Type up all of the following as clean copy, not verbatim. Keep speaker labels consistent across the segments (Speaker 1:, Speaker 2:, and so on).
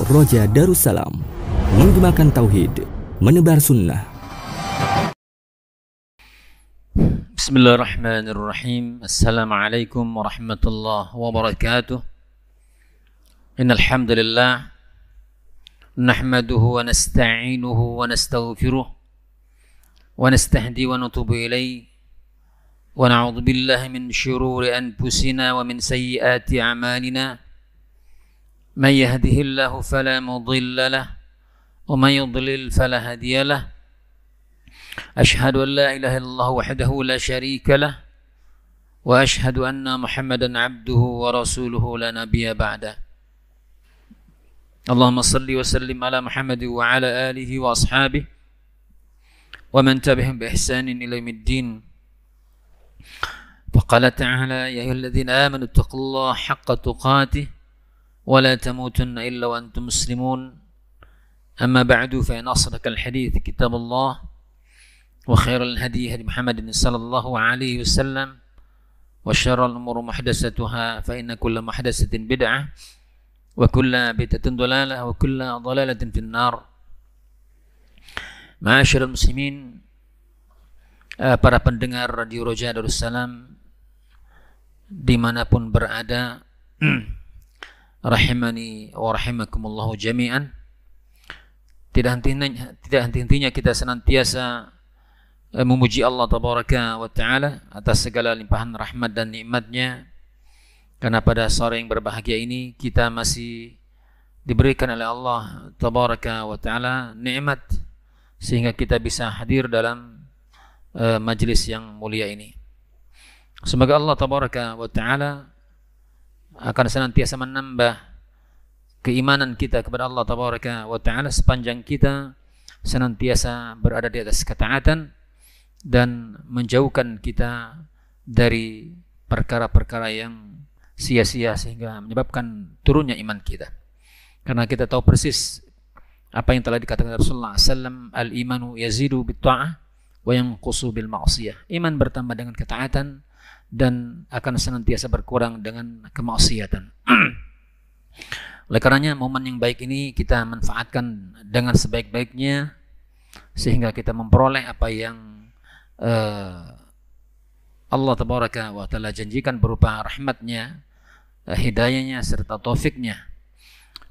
Speaker 1: Roja Darussalam, menggemakan tauhid, menebar sunnah.
Speaker 2: Bismillahirrahmanirrahim. Assalamualaikum warahmatullahi wabarakatuh. Innal hamdalillah nahmaduhu wa nasta'inuhu wa nastaghfiruh wa nastahdi wa natubu ilayhi wa na'udzu billahi min syururi anfusina wa min sayyiati a'malina. Man yahdihillahu fala mudilla lahu wa man yudlil fala hadiya lahu. Ashhadu an la ilaha illallah wahdahu la syarika lah wa ashhadu anna Muhammadan abduhu wa rasuluhu la nabiyya ba'da. Allahumma salli wa sallim ala Muhammad wa ala alihi wa ashabihi wa man tabi'ahum bi ihsanin ila yaumiddin. Faqala ta'ala ya ayyuhalladzina amanu taqullaha haqqa tuqatih wa la tamutunna illa wa antum muslimun. Amma ba'du fa in asdaqal hadits kitabullah wa khairal hadi hadi Muhammadin sallallahu alaihi wasallam wa syarrul umuri muhdatsatuha fa inna kulla muhdatsatin bid'ah wa kulla bid'atin dhalalah wa kulla dhalalatin finnar. Ma'asyiral muslimin, para pendengar Radio Roja Darussalam dimanapun berada, rahimani wa rahimakumullahu jami'an. Tidak henti-hentinya kita senantiasa memuji Allah Tabaraka wa Ta'ala atas segala limpahan rahmat dan nikmatnya, karena pada sore yang berbahagia ini kita masih diberikan oleh Allah Tabaraka wa Ta'ala nikmat sehingga kita bisa hadir dalam majelis yang mulia ini. Semoga Allah Tabaraka wa Ta'ala akan senantiasa menambah keimanan kita kepada Allah Tabaraka wa Ta'ala sepanjang kita senantiasa berada di atas ketaatan dan menjauhkan kita dari perkara-perkara yang sia-sia sehingga menyebabkan turunnya iman kita. Karena kita tahu persis apa yang telah dikatakan Rasulullah SAW, al-imanu yazidu bit-ta'ah wa yanqusu bil ma'siyah. Iman bertambah dengan ketaatan dan akan senantiasa berkurang dengan kemaksiatan. Oleh karenanya momen yang baik ini kita manfaatkan dengan sebaik-baiknya sehingga kita memperoleh apa yang Allah Tabaraka wa Ta'ala janjikan berupa rahmatnya, hidayahnya serta taufiknya.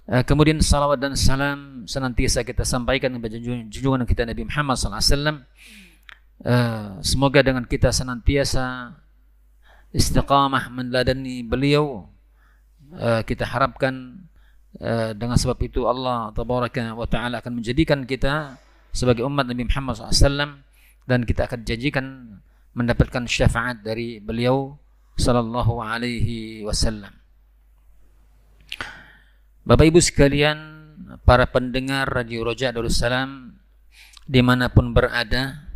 Speaker 2: Kemudian salawat dan salam senantiasa kita sampaikan kepada junjungan kita Nabi Muhammad SAW. Semoga dengan kita senantiasa istiqamah meneladani beliau, kita harapkan dengan sebab itu Allah Tabaraka wa Ta'ala akan menjadikan kita sebagai umat Nabi Muhammad SAW dan kita akan janjikan mendapatkan syafaat dari beliau sallallahu alaihi wasallam. Bapak Ibu sekalian, para pendengar Radio Roja Darussalam dimanapun berada,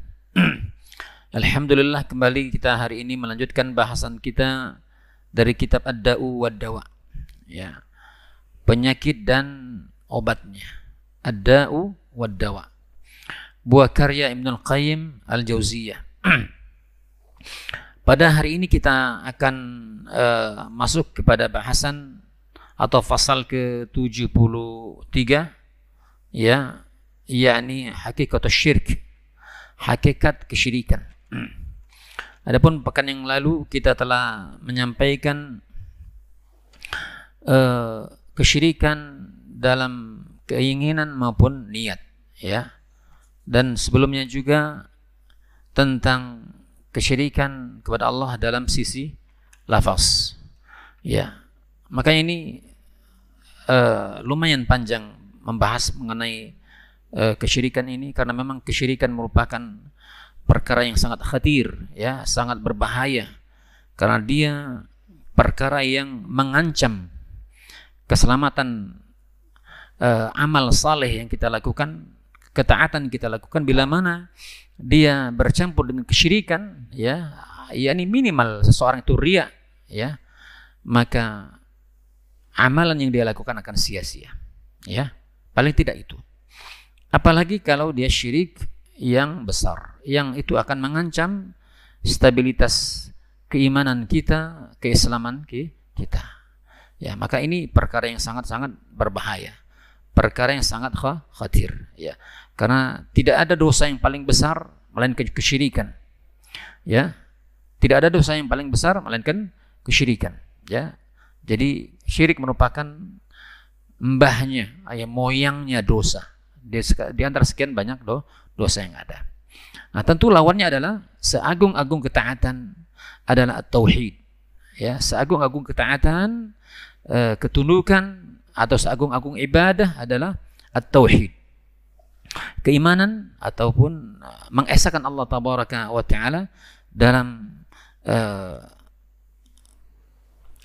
Speaker 2: alhamdulillah kembali kita hari ini melanjutkan bahasan kita dari kitab Ad-Da'u wad-Dawa, ya, penyakit dan obatnya. Ad-Da'u wad-Dawa, buah karya Ibnul Qayyim Al-Jauziyah. Pada hari ini kita akan masuk kepada bahasan atau fasal ke-73, ya, yakni hakikat syirk, hakikat kesyirikan. Adapun pekan yang lalu kita telah menyampaikan kesyirikan dalam keinginan maupun niat, ya, dan sebelumnya juga tentang kesyirikan kepada Allah dalam sisi lafaz, ya. Makanya ini lumayan panjang membahas mengenai kesyirikan ini, karena memang kesyirikan merupakan perkara yang sangat khatir, ya, sangat berbahaya, karena dia perkara yang mengancam keselamatan amal saleh yang kita lakukan, ketaatan kita lakukan. Bila mana dia bercampur dengan kesyirikan, ya, yakni minimal seseorang itu riya, ya, maka amalan yang dia lakukan akan sia-sia, ya, paling tidak itu. Apalagi kalau dia syirik yang besar, yang itu akan mengancam stabilitas keimanan kita, keislaman kita. Ya, maka ini perkara yang sangat-sangat berbahaya. Perkara yang sangat khatir, ya. Karena tidak ada dosa yang paling besar melainkan kesyirikan. Ya. Tidak ada dosa yang paling besar melainkan kesyirikan, ya. Jadi syirik merupakan mbahnya, moyangnya dosa. Di antara sekian banyak dosa yang ada. Nah, tentu lawannya adalah seagung-agung ketaatan adalah tauhid. Ya, seagung-agung ketaatan, ketundukan atau seagung-agung ibadah adalah at-tauhid. Keimanan ataupun mengesahkan Allah tabaraka wa taala dalam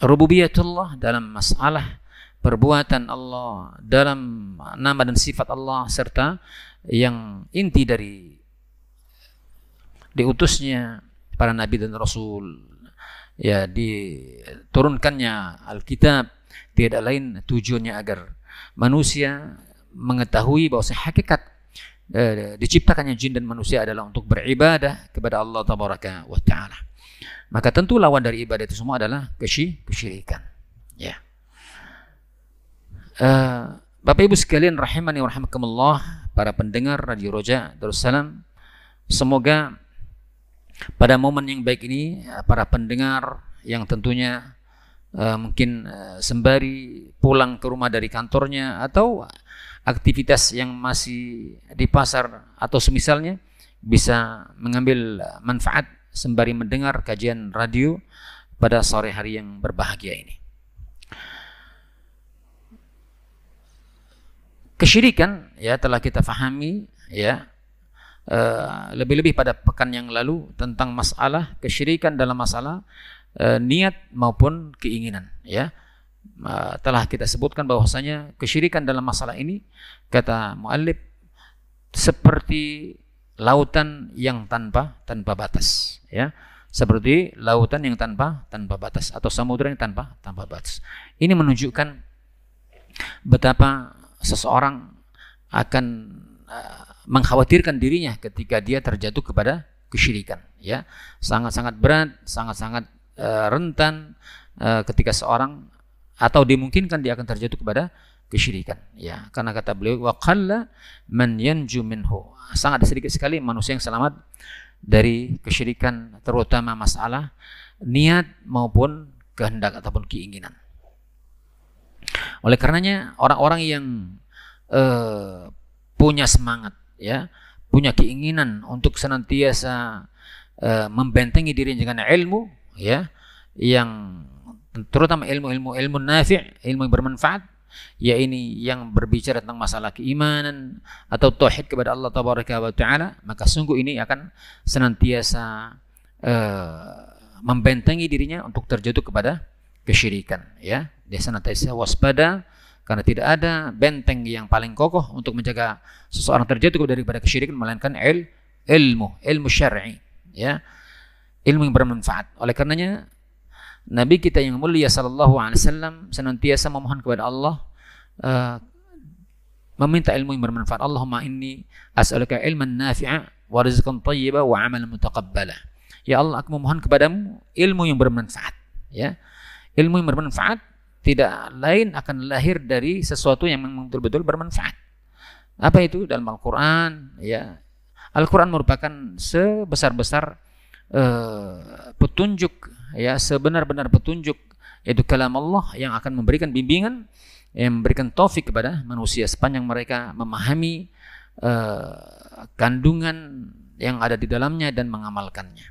Speaker 2: rububiyatullah, dalam masalah perbuatan Allah, dalam nama dan sifat Allah, serta yang inti dari diutusnya para nabi dan rasul, ya, diturunkannya Alkitab, tidak lain tujuannya agar manusia mengetahui bahwa hakikat diciptakannya jin dan manusia adalah untuk beribadah kepada Allah tabaraka wa taala. Maka tentu lawan dari ibadah itu semua adalah kesyirikan. Ya. Bapak Ibu sekalian rahimani wa rahimakumullah, para pendengar Radio Roja Darussalam, semoga pada momen yang baik ini para pendengar yang tentunya mungkin sembari pulang ke rumah dari kantornya atau aktivitas yang masih di pasar atau semisalnya bisa mengambil manfaat sembari mendengar kajian radio pada sore hari yang berbahagia ini. Kesyirikan, ya, telah kita fahami, ya, lebih-lebih pada pekan yang lalu tentang masalah kesyirikan dalam masalah niat maupun keinginan, ya. Telah kita sebutkan bahwasanya kesyirikan dalam masalah ini, kata muallif, seperti lautan yang tanpa batas, ya. Seperti lautan yang tanpa batas atau samudra yang tanpa batas. Ini menunjukkan betapa seseorang akan mengkhawatirkan dirinya ketika dia terjatuh kepada kesyirikan, ya. Sangat-sangat berat, sangat-sangat rentan ketika seorang atau dimungkinkan dia akan terjatuh kepada kesyirikan, ya. Karena kata beliau, wa qalla man yanju minhu, sangat sedikit sekali manusia yang selamat dari kesyirikan, terutama masalah niat maupun kehendak ataupun keinginan. Oleh karenanya orang-orang yang punya semangat, ya, punya keinginan untuk senantiasa membentengi diri dengan ilmu, ya, yang terutama ilmu nafi', ilmu yang bermanfaat, ya, ini yang berbicara tentang masalah keimanan atau tauhid kepada Allah tabaraka wa taala, maka sungguh ini akan senantiasa membentengi dirinya untuk terjatuh kepada kesyirikan, ya. Dia senantiasa waspada karena tidak ada benteng yang paling kokoh untuk menjaga seseorang terjatuh daripada kesyirikan melainkan ilmu syar'i, ya, ilmu yang bermanfaat. Oleh karenanya Nabi kita yang mulia sallallahu alaihi wasallam senantiasa memohon kepada Allah, meminta ilmu yang bermanfaat. Allahumma inni as'aluka ilman nafi'a wa rizqan thayyiba wa amalan mutaqabbala. Ya Allah, aku memohon kepadamu ilmu yang bermanfaat, ya. Ilmu yang bermanfaat tidak lain akan lahir dari sesuatu yang memang betul-betul bermanfaat. Apa itu? Dalam Al-Quran, ya. Al-Quran merupakan sebesar-besar petunjuk, ya, sebenar-benar petunjuk, yaitu kalam Allah yang akan memberikan bimbingan, yang memberikan taufik kepada manusia sepanjang mereka memahami kandungan yang ada di dalamnya dan mengamalkannya,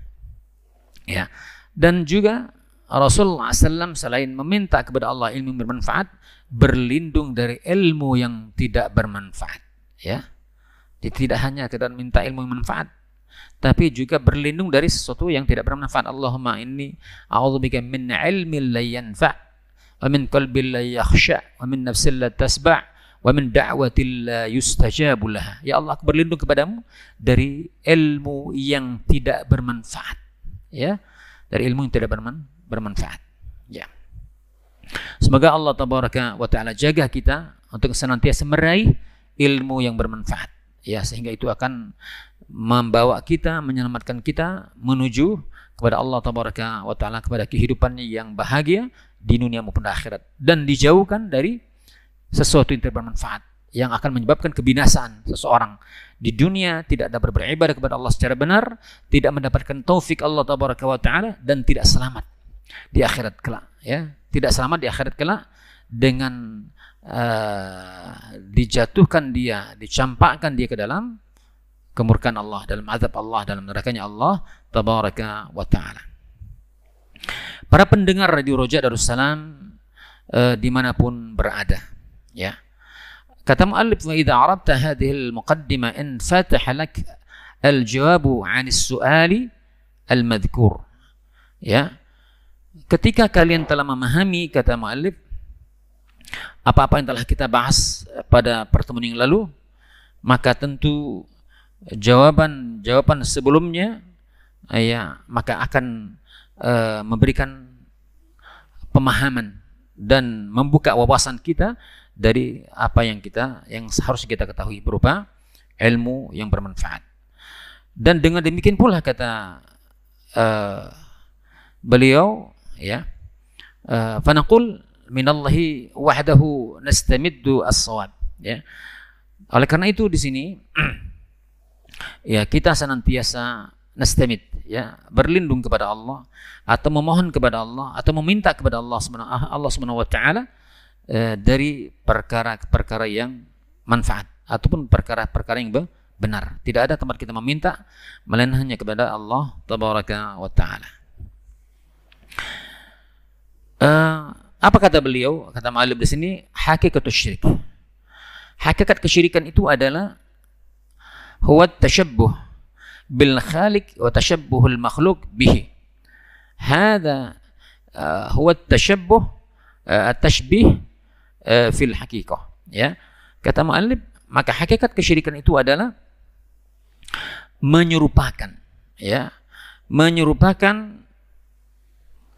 Speaker 2: ya. Dan juga Rasulullah SAW selain meminta kepada Allah ilmu yang bermanfaat, berlindung dari ilmu yang tidak bermanfaat, ya. Jadi tidak hanya sekedar minta ilmu yang bermanfaat, tapi juga berlindung dari sesuatu yang tidak bermanfaat. Allahumma inni a'udzubika min ilmin la yanfa' wa min qalbin la yakhsha' wa min nafsin la tasba' wa min da'watin la yustajabu laha. Ya Allah, aku berlindung kepadamu dari ilmu yang tidak bermanfaat, ya, dari ilmu yang tidak bermanfaat, ya. Semoga Allah tabaraka wa taala jaga kita untuk senantiasa meraih ilmu yang bermanfaat, ya, sehingga itu akan membawa kita, menyelamatkan kita menuju kepada Allah Tabaraka wa Ta'ala, kepada kehidupan yang bahagia di dunia maupun di akhirat, dan dijauhkan dari sesuatu yang tidak bermanfaat yang akan menyebabkan kebinasaan seseorang di dunia, tidak dapat beribadah kepada Allah secara benar, tidak mendapatkan taufik Allah Tabaraka wa Ta'ala, dan tidak selamat di akhirat kelak, ya, tidak selamat di akhirat kelak dengan dijatuhkan dia, dicampakkan dia ke dalam kemurkaan Allah, dalam azab Allah, dalam nerakanya Allah Tabaraka wa Ta'ala. Para pendengar Radio Roja Darussalam dimanapun berada, ya, kata muallif, wa idza arabta hadhihi al-muqaddimah in fataha lak al-jawab 'an as-su'ali al-madhkur, ya, ketika kalian telah memahami, kata muallif, apa-apa yang telah kita bahas pada pertemuan yang lalu, maka tentu jawaban sebelumnya, ya, maka akan memberikan pemahaman dan membuka wawasan kita dari apa yang harus kita ketahui berupa ilmu yang bermanfaat. Dan dengan demikian pula, kata beliau, ya, fanaqul minallahi wahdahu nastamiddu as-shawab, ya. Oleh karena itu di sini ya, kita senantiasa nastamid, ya, berlindung kepada Allah, atau memohon kepada Allah, atau meminta kepada Allah Subhanahu wa Ta'ala dari perkara-perkara yang manfaat ataupun perkara-perkara yang benar. Tidak ada tempat kita meminta melainkan hanya kepada Allah Tabaraka wa Ta'ala. Apa kata beliau? Kata mu'allif di sini, hakikatus syirik. Hakikat kesyirikan itu adalah huwa tashabbuh bil khaliq wa tashabbuhul makhluq bihi. Hadza huwa tashabbuh at-tashbih fil haqiqah, ya. Kata mu'allif, maka hakikat kesyirikan itu adalah menyerupakan, ya, menyerupakan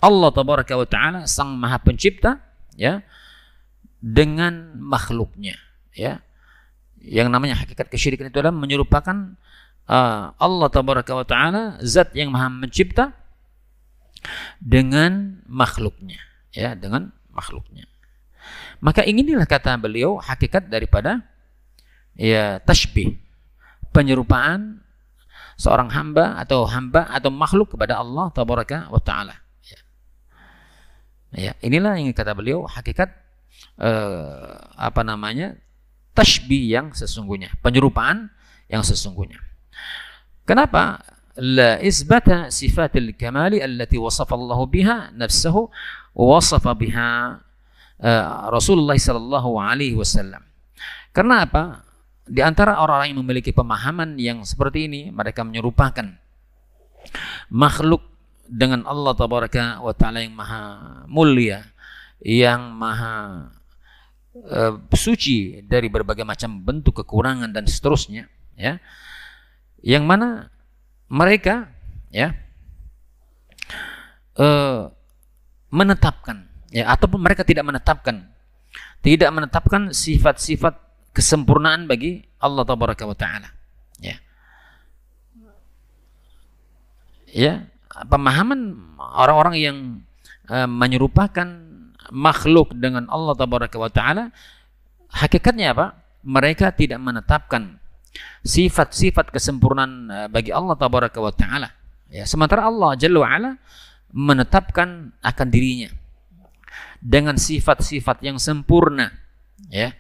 Speaker 2: Allah Tabaraka wa Ta'ala, Sang Maha Pencipta, ya, dengan makhluknya, ya. Yang namanya hakikat kesyirikan itu adalah menyerupakan Allah Tabaraka wa Ta'ala, zat yang Maha Mencipta, dengan makhluknya, ya, dengan makhluknya. Maka inilah, kata beliau, hakikat daripada, ya, tashbih, penyerupaan seorang hamba atau makhluk kepada Allah Tabaraka wa Ta'ala. Ya, inilah yang kata beliau hakikat tashbih yang sesungguhnya, penyerupaan yang sesungguhnya. Kenapa? La isbata sifatil kamali allati wasafa Allah biha nafsuhu wa wasafa biha Rasulullah sallallahu alaihi wasallam. Karena apa? Di antara orang-orang yang memiliki pemahaman yang seperti ini, mereka menyerupakan makhluk dengan Allah Tabaraka wa Ta'ala yang maha mulia, yang maha suci dari berbagai macam bentuk kekurangan dan seterusnya, ya, yang mana mereka, ya, menetapkan, ya, ataupun mereka tidak menetapkan sifat-sifat kesempurnaan bagi Allah Tabaraka wa Ta'ala, ya. Ya, pemahaman orang-orang yang menyerupakan makhluk dengan Allah Tabaraka wa Ta'ala, hakikatnya apa? Mereka tidak menetapkan sifat-sifat kesempurnaan bagi Allah Tabaraka wa Ta'ala, ya. Sementara Allah Jalla wa Ala menetapkan akan dirinya dengan sifat-sifat yang sempurna, ya.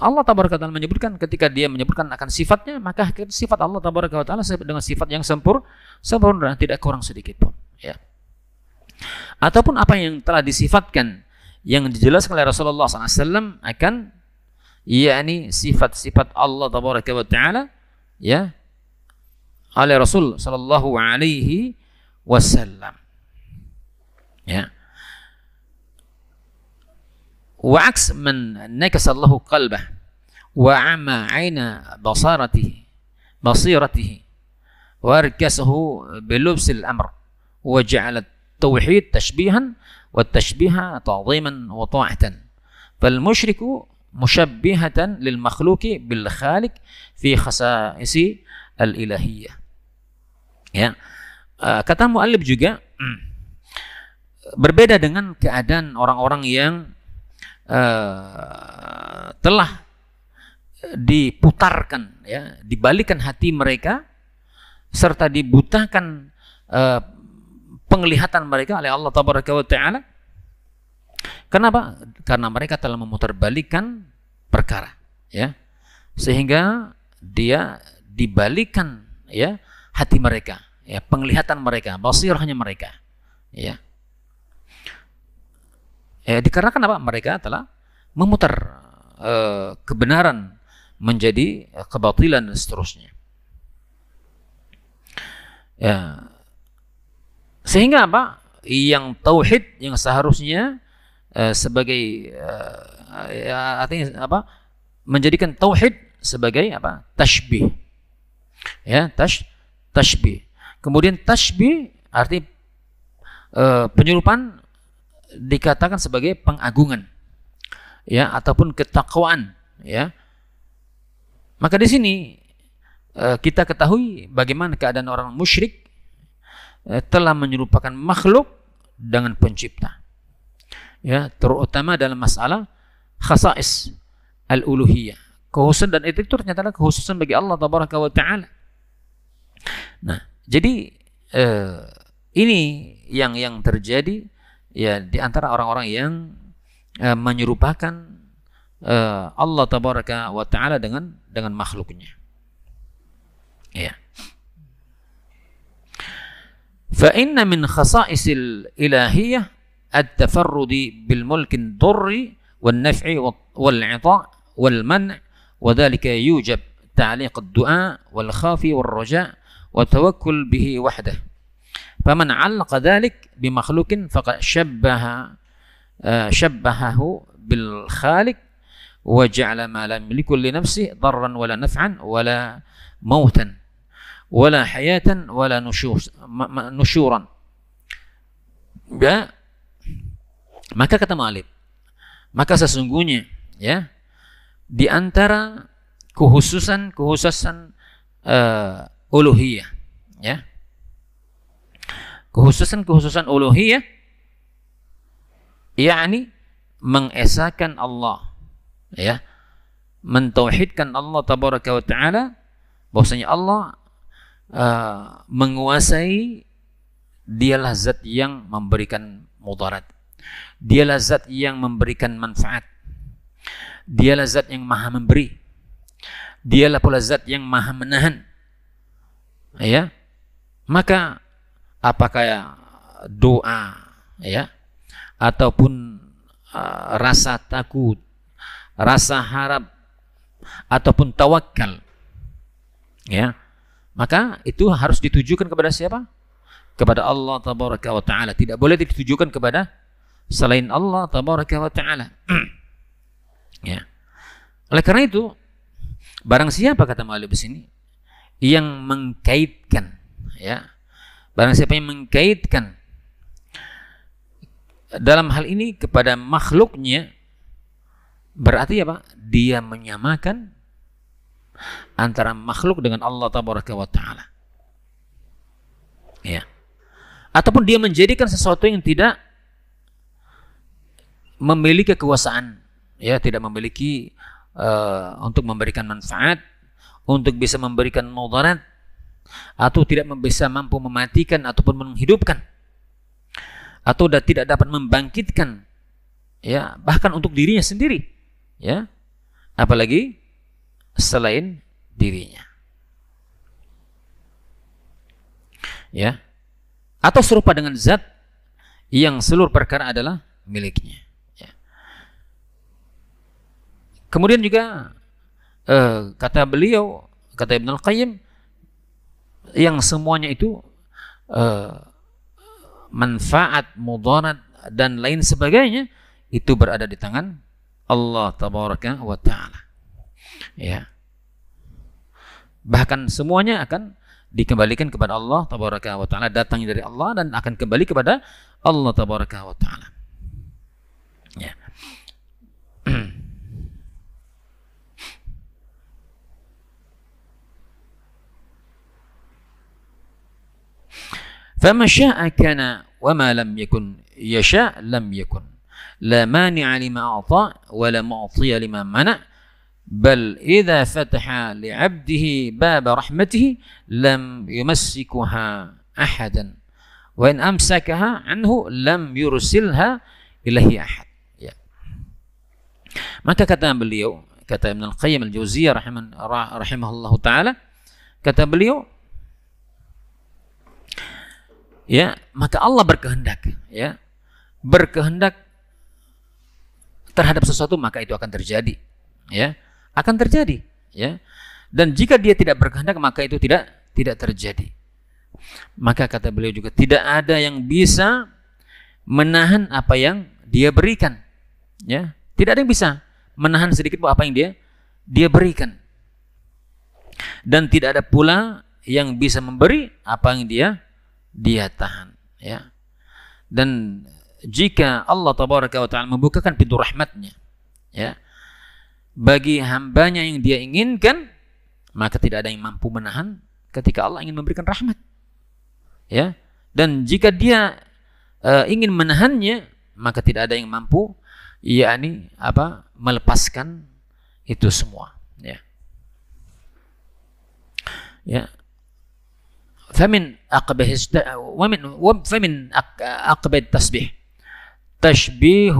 Speaker 2: Allah Tabaraka wa Ta'ala menyebutkan, ketika dia menyebutkan akan sifatnya, maka sifat Allah Tabaraka wa Ta'ala dengan sifat yang sempurna, tidak kurang sedikit pun, ya. Ataupun apa yang telah disifatkan, yang dijelaskan oleh Rasulullah SAW akan, yakni sifat-sifat Allah Tabaraka wa Ta'ala, ya, oleh Rasul Sallallahu Alaihi Wasallam, ya. Wa aks man nakasallahu qalbah wa ama aina basiratihi wa arkasahu bilubsil amr wa ja'ala tauhid tashbihan wa tashbiha ta'ziman wa ta'atan. Fal musyriku musyabbihatan lil makhluqi bil khaliq fi khasa'isi al ilahiyah. Ya. Kata muallif juga berbeda dengan keadaan orang-orang yang telah diputarkan, ya, dibalikan hati mereka serta dibutakan penglihatan mereka oleh Allah Tabaraka wa Ta'ala. Kenapa? Karena mereka telah memutarbalikkan perkara, ya, sehingga dia dibalikan, ya, hati mereka, ya, penglihatan mereka, basirahnya mereka, ya. Dikarenakan apa? Mereka telah memutar kebenaran menjadi kebatilan dan seterusnya. Ya. Sehingga apa? Yang tauhid yang seharusnya sebagai artinya apa? Menjadikan tauhid sebagai apa? Tashbih. Ya, tashbih. Kemudian tashbih arti penyerupan dikatakan sebagai pengagungan, ya, ataupun ketakwaan, ya. Maka di sini kita ketahui bagaimana keadaan orang musyrik telah menyerupakan makhluk dengan pencipta, ya, terutama dalam masalah khasa'is al-uluhiyah, kekhususan, dan itu ternyata adalah kekhususan bagi Allah Tabaraka wa Ta'ala. Nah, jadi ini yang terjadi, ya, di antara orang-orang yang menyerupakan Allah Tabaraka wa Ta'ala dengan makhluknya. Ya. Fa inna min khasa'isil ilahiyah at-tafarrudi bil mulkin durri wan naf'i wal 'ita' wal man' wa dhalika yujab ta'liq ad-du'a wal khafi wal raja' wa tawakkul bihi wahdah. Faman 'allaqa dhalik bi makhluqin faqad shabbahahu bil khaliq wa ja'ala ma lam yamliku li nafsihi darran wala naf'an wala mautan wala hayatan wala nushuran. Ya, maka kata mu'allif, maka sesungguhnya, ya, di antara kekhususan uluhiyah, ya, kekhususan uluhiyah, yakni mengesahkan Allah, ya, mentauhidkan Allah Tabaraka wa Ta'ala, bahwasanya Allah menguasai, dialah zat yang memberikan mudarat, dialah zat yang memberikan manfaat, dialah zat yang maha memberi, dialah pula zat yang maha menahan, ya. Maka apakah doa, ya, ataupun rasa takut, rasa harap, ataupun tawakal, ya, maka itu harus ditujukan kepada siapa? Kepada Allah Tabaraka wa Ta'ala. Tidak boleh ditujukan kepada selain Allah Tabaraka wa Ta'ala. Ya. Oleh karena itu, barang siapa, kata mu'allif di sini, yang mengkaitkan, ya, barang siapa yang mengkaitkan dalam hal ini kepada makhluknya, berarti apa? Dia menyamakan antara makhluk dengan Allah Tabaraka wa Ta'ala, ya. Ataupun dia menjadikan sesuatu yang tidak memiliki kekuasaan, ya, tidak memiliki untuk memberikan manfaat, untuk bisa memberikan mudarat, atau tidak bisa mampu mematikan ataupun menghidupkan, atau tidak dapat membangkitkan, ya, bahkan untuk dirinya sendiri, ya, apalagi selain dirinya, ya, atau serupa dengan zat yang seluruh perkara adalah miliknya, ya. Kemudian juga kata beliau, kata Ibn Al-Qayyim, yang semuanya itu manfaat, mudarat, dan lain sebagainya itu berada di tangan Allah Tabaraka wa Ta'ala, ya. Bahkan semuanya akan dikembalikan kepada Allah Tabaraka wa Ta'ala, datangnya dari Allah dan akan kembali kepada Allah Tabaraka wa Ta'ala, ya. فما شاء كان وما لم يكن يشاء لم يكن لا مانع لما أعطى ولا معطي لما منع بل إذا فتح لعبده باب رحمته لم يمسكها أحدا وإن أمسكها عنه لم يرسلها إليه أحد. Ya. Maka kata beliau, kata Ibnu Al-Qayyim Al-Jauziyah rahimahullahu taala, kata beliau, ya, maka Allah berkehendak, ya, berkehendak terhadap sesuatu maka itu akan terjadi, ya, akan terjadi, ya. Dan jika dia tidak berkehendak maka itu tidak terjadi. Maka kata beliau juga tidak ada yang bisa menahan apa yang dia berikan, ya. Tidak ada yang bisa menahan sedikit pun apa yang dia berikan. Dan tidak ada pula yang bisa memberi apa yang dia tahan, ya. Dan jika Allah tabaraka wa ta'ala membukakan pintu rahmatnya, ya, bagi hambanya yang dia inginkan, maka tidak ada yang mampu menahan ketika Allah ingin memberikan rahmat, ya. Dan jika dia ingin menahannya, maka tidak ada yang mampu, yakni apa, melepaskan itu semua, ya. Ya. فمن أقبح التسبيح تشبيه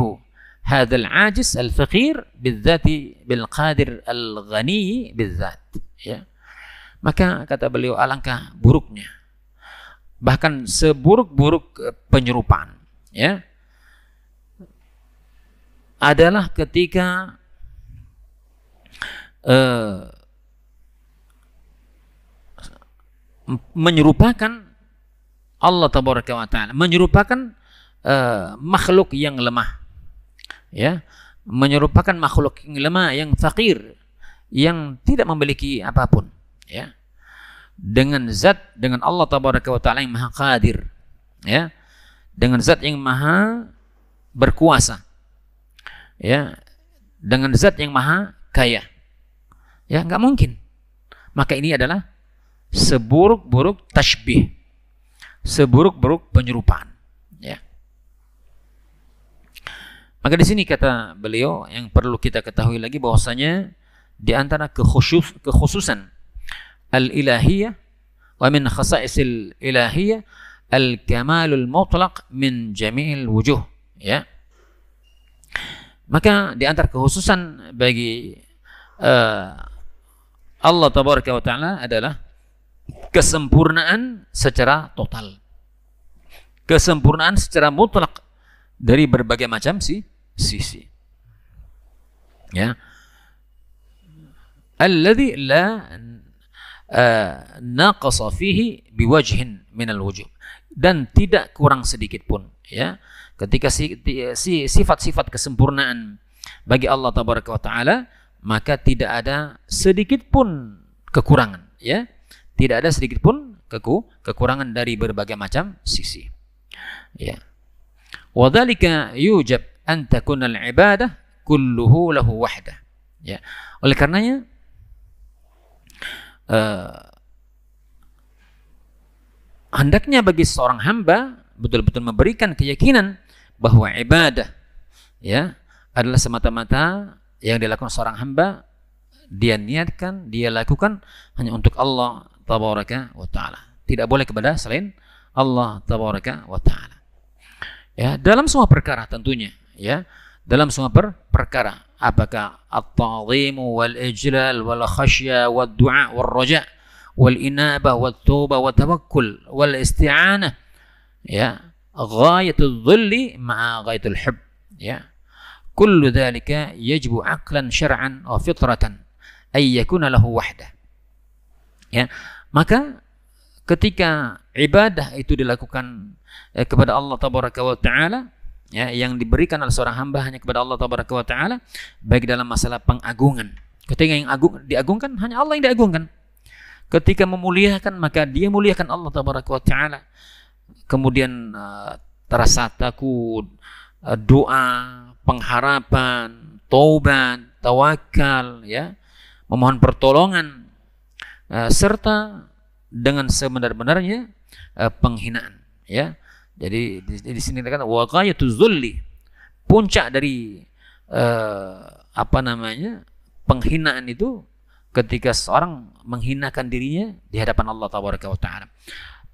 Speaker 2: هذا العاجز الفقير بالذات بالقادر الغني بالذات, ya. Maka kata beliau alangkah buruknya, bahkan seburuk-buruk penyerupaan, ya, adalah ketika menyerupakan Allah tabaraka wa ta'ala, menyerupakan makhluk yang lemah, ya, menyerupakan makhluk yang lemah, yang fakir, yang tidak memiliki apapun, ya, dengan Allah tabaraka wa ta'ala yang maha qadir, ya, dengan zat yang maha berkuasa, ya, dengan zat yang maha kaya, ya, nggak mungkin. Maka ini adalah seburuk-buruk tashbih, seburuk-buruk penyerupaan, ya. Maka di sini kata beliau yang perlu kita ketahui lagi bahwasanya di antara kekhususan al-ilahiyah wa min khasa'isil ilahiyah al-kamalul mutlaq min jami'il wujuh, ya. Maka di antara kekhususan bagi Allah tabaraka wa ta'ala adalah kesempurnaan secara total, kesempurnaan secara mutlak dari berbagai macam sisi, ya. Alladzi la naqasa fihi biwajhin minal wujuh, dan tidak kurang sedikit pun, ya, ketika sifat-sifat kesempurnaan bagi Allah tabaraka wa ta'ala, maka tidak ada sedikit pun kekurangan, ya. Tidak ada sedikit pun kekurangan dari berbagai macam sisi, ya. Wa dzalika yujab an takuna al-ibadah kulluhu lahu wahdah, ya. Oleh karenanya hendaknya bagi seorang hamba betul-betul memberikan keyakinan bahwa ibadah, ya, adalah semata-mata yang dilakukan seorang hamba, dia niatkan, dia lakukan hanya untuk Allah tabaraka wa ta'ala, tidak boleh kepada selain Allah tabaraka wa ta'ala, ya, dalam semua perkara tentunya, ya, dalam semua perkara, apakah at-ta'zimu wal ijlal wal khasyah wal du'a wal raja wal inabah wal tauba wal tawakkul wal isti'anah, ya, ghayatul dhilli ma'a ghayatul hubb, ya, kullu dhalika yajibu aqlan syar'an wa fitratan ay yakuna lahu wahdah, ya. Maka ketika ibadah itu dilakukan kepada Allah tabaraka wa ta'ala, ya, yang diberikan oleh seorang hamba hanya kepada Allah tabaraka wa ta'ala, baik dalam masalah pengagungan, ketika yang diagungkan hanya Allah yang diagungkan, ketika memuliakan maka dia muliakan Allah tabaraka wa ta'ala, kemudian rasa takut, doa, pengharapan, taubat, tawakal, ya, memohon pertolongan, serta dengan sebenar-benarnya penghinaan, ya. Jadi di sini dikatakan wa ghayatuz zulli, puncak dari penghinaan itu ketika seorang menghinakan dirinya di hadapan Allah tabaraka wa taala.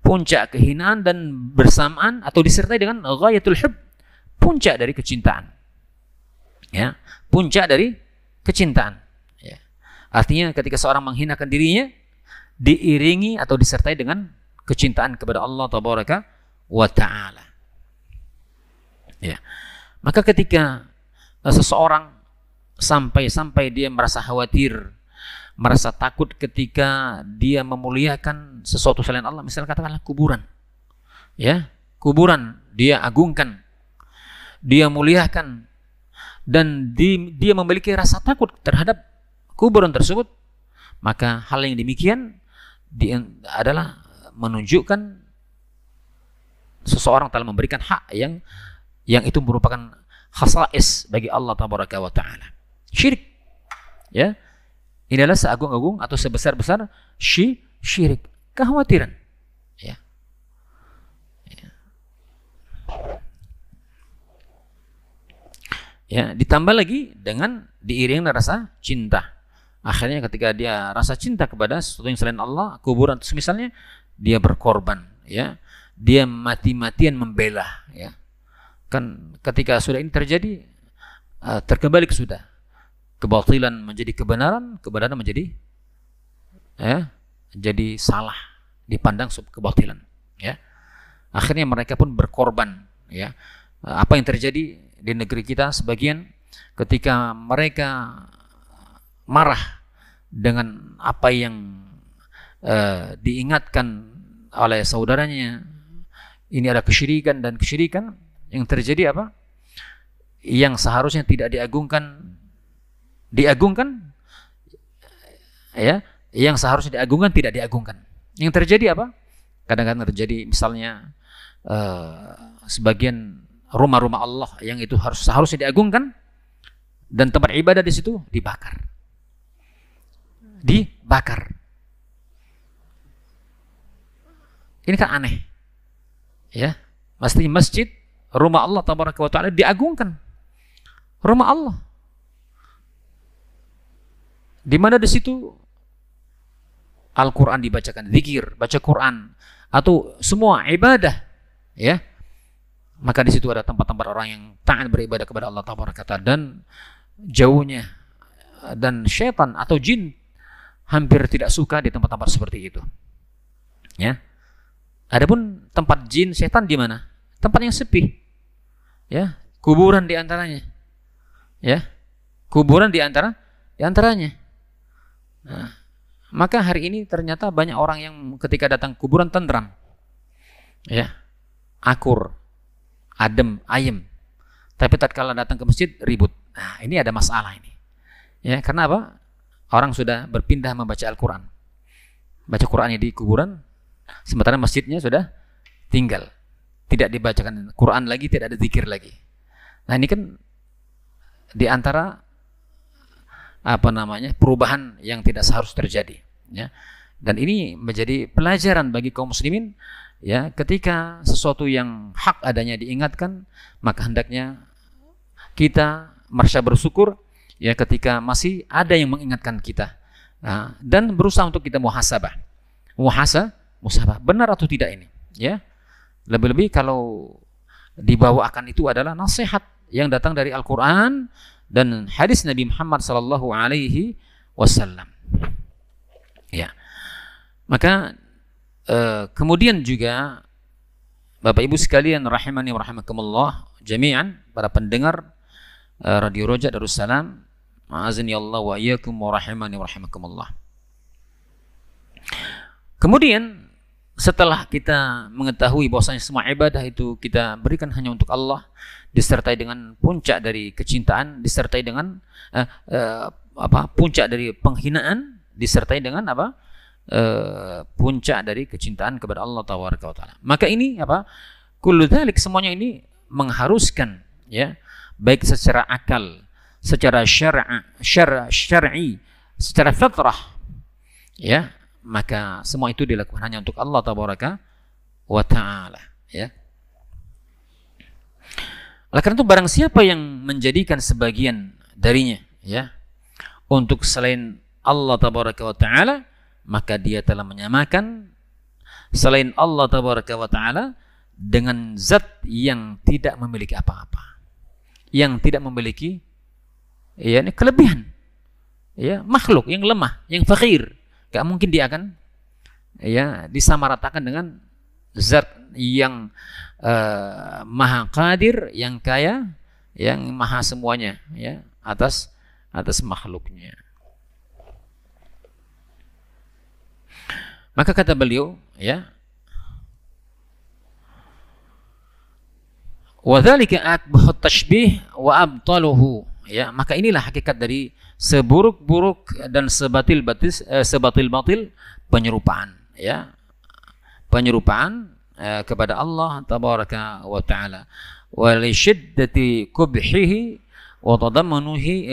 Speaker 2: Puncak kehinaan dan bersamaan atau disertai dengan ghayatul hub, puncak dari kecintaan. Ya, puncak dari kecintaan. Ya. Artinya ketika seorang menghinakan dirinya diiringi atau disertai dengan kecintaan kepada Allah tabaraka wa ta'ala. Ya. Maka ketika seseorang sampai dia merasa khawatir, merasa takut ketika dia memuliakan sesuatu selain Allah, misalnya katakanlah kuburan. Ya, kuburan dia agungkan, dia muliakan, dan dia memiliki rasa takut terhadap kuburan tersebut, maka hal yang demikian adalah menunjukkan seseorang telah memberikan hak yang itu merupakan khasais bagi Allah tabaraka wa taala. Syirik. Ya. Ini adalah seagung-agung atau sebesar-besar syirik, kekhawatiran. Ya. Ya. Ya, ditambah lagi dengan diiringi rasa cinta. Akhirnya ketika dia rasa cinta kepada sesuatu yang selain Allah, kuburan itu misalnya, dia berkorban, ya. Dia mati-matian membela, ya. Kan ketika sudah ini terjadi, terkebalik sudah. Kebatilan menjadi kebenaran, kebenaran menjadi jadi salah, dipandang kebatilan, ya. Akhirnya mereka pun berkorban, ya. Apa yang terjadi di negeri kita sebagian ketika mereka marah dengan apa yang diingatkan oleh saudaranya, ini ada kesyirikan, dan kesyirikan yang terjadi apa? Yang seharusnya tidak diagungkan, ya, yang seharusnya diagungkan tidak diagungkan. Yang terjadi apa? Kadang-kadang terjadi misalnya sebagian rumah-rumah Allah yang itu seharusnya diagungkan, dan tempat ibadah di situ dibakar. Ini kan aneh, ya. Mesti masjid, rumah Allah tabaraka wa taala diagungkan, rumah Allah, di mana di situ Al-Quran dibacakan, zikir, baca Quran, atau semua ibadah, ya. Maka di situ ada tempat-tempat orang yang taat beribadah kepada Allah tabaraka wa taala, dan jauhnya, dan syaitan atau jin hampir tidak suka di tempat-tempat seperti itu, ya. Adapun tempat jin syaitan di mana? Tempat yang sepi, ya. Kuburan di antaranya, ya. Kuburan di antaranya. Nah, maka hari ini ternyata banyak orang yang ketika datang kuburan tentram, ya, akur, adem, ayem. Tapi tatkala datang ke masjid ribut. Nah, ini ada masalah ini, ya. Karena apa? Orang sudah berpindah membaca Al-Quran, baca Qurannya di kuburan, sementara masjidnya sudah tinggal, tidak dibacakan Quran lagi, tidak ada zikir lagi. Nah, ini kan di antara perubahan yang tidak seharusnya terjadi, ya. Dan ini menjadi pelajaran bagi kaum muslimin, ya. Ketika sesuatu yang hak adanya diingatkan, maka hendaknya kita merasa bersyukur, ya, ketika masih ada yang mengingatkan kita, nah, dan berusaha untuk kita muhasabah, benar atau tidak ini, ya. Lebih-lebih kalau dibawakan itu adalah nasihat yang datang dari Al-Quran dan hadis Nabi Muhammad sallallahu alaihi wasallam, ya. Maka kemudian juga Bapak Ibu sekalian rahimani wa rahimakumullah jami'an, para pendengar Radio Roja Darussalam, ma'azini Allah wa iyyakum wa rahimani wa rahimakumullah. Kemudian setelah kita mengetahui bahwasanya semua ibadah itu kita berikan hanya untuk Allah, disertai dengan puncak dari kecintaan, disertai dengan puncak dari penghinaan, disertai dengan puncak dari kecintaan kepada Allah taala. Maka ini kullu dzalik, semuanya ini mengharuskan, ya, baik secara akal, secara syar'i, secara fitrah, ya. Maka semua itu dilakukan hanya untuk Allah tabaraka wa ta'ala, ya. Oleh karena itu barang siapa yang menjadikan sebagian darinya ya untuk selain Allah tabaraka wa taala, maka dia telah menyamakan selain Allah tabaraka wa taala dengan zat yang tidak memiliki apa-apa, yang tidak memiliki ya ini kelebihan, ya makhluk yang lemah, yang fakir, gak mungkin dia akan ya disamaratakan dengan zat yang maha qadir, yang kaya, yang maha semuanya ya atas makhluknya. Maka kata beliau ya, wa dzalika akbahu tashbih wa abtaluhu, ya maka inilah hakikat dari seburuk-buruk dan sebatil-batil penyerupaan, ya penyerupaan kepada Allah tabaraka wa taala, wa li shiddati kubhihi wa tadammunihi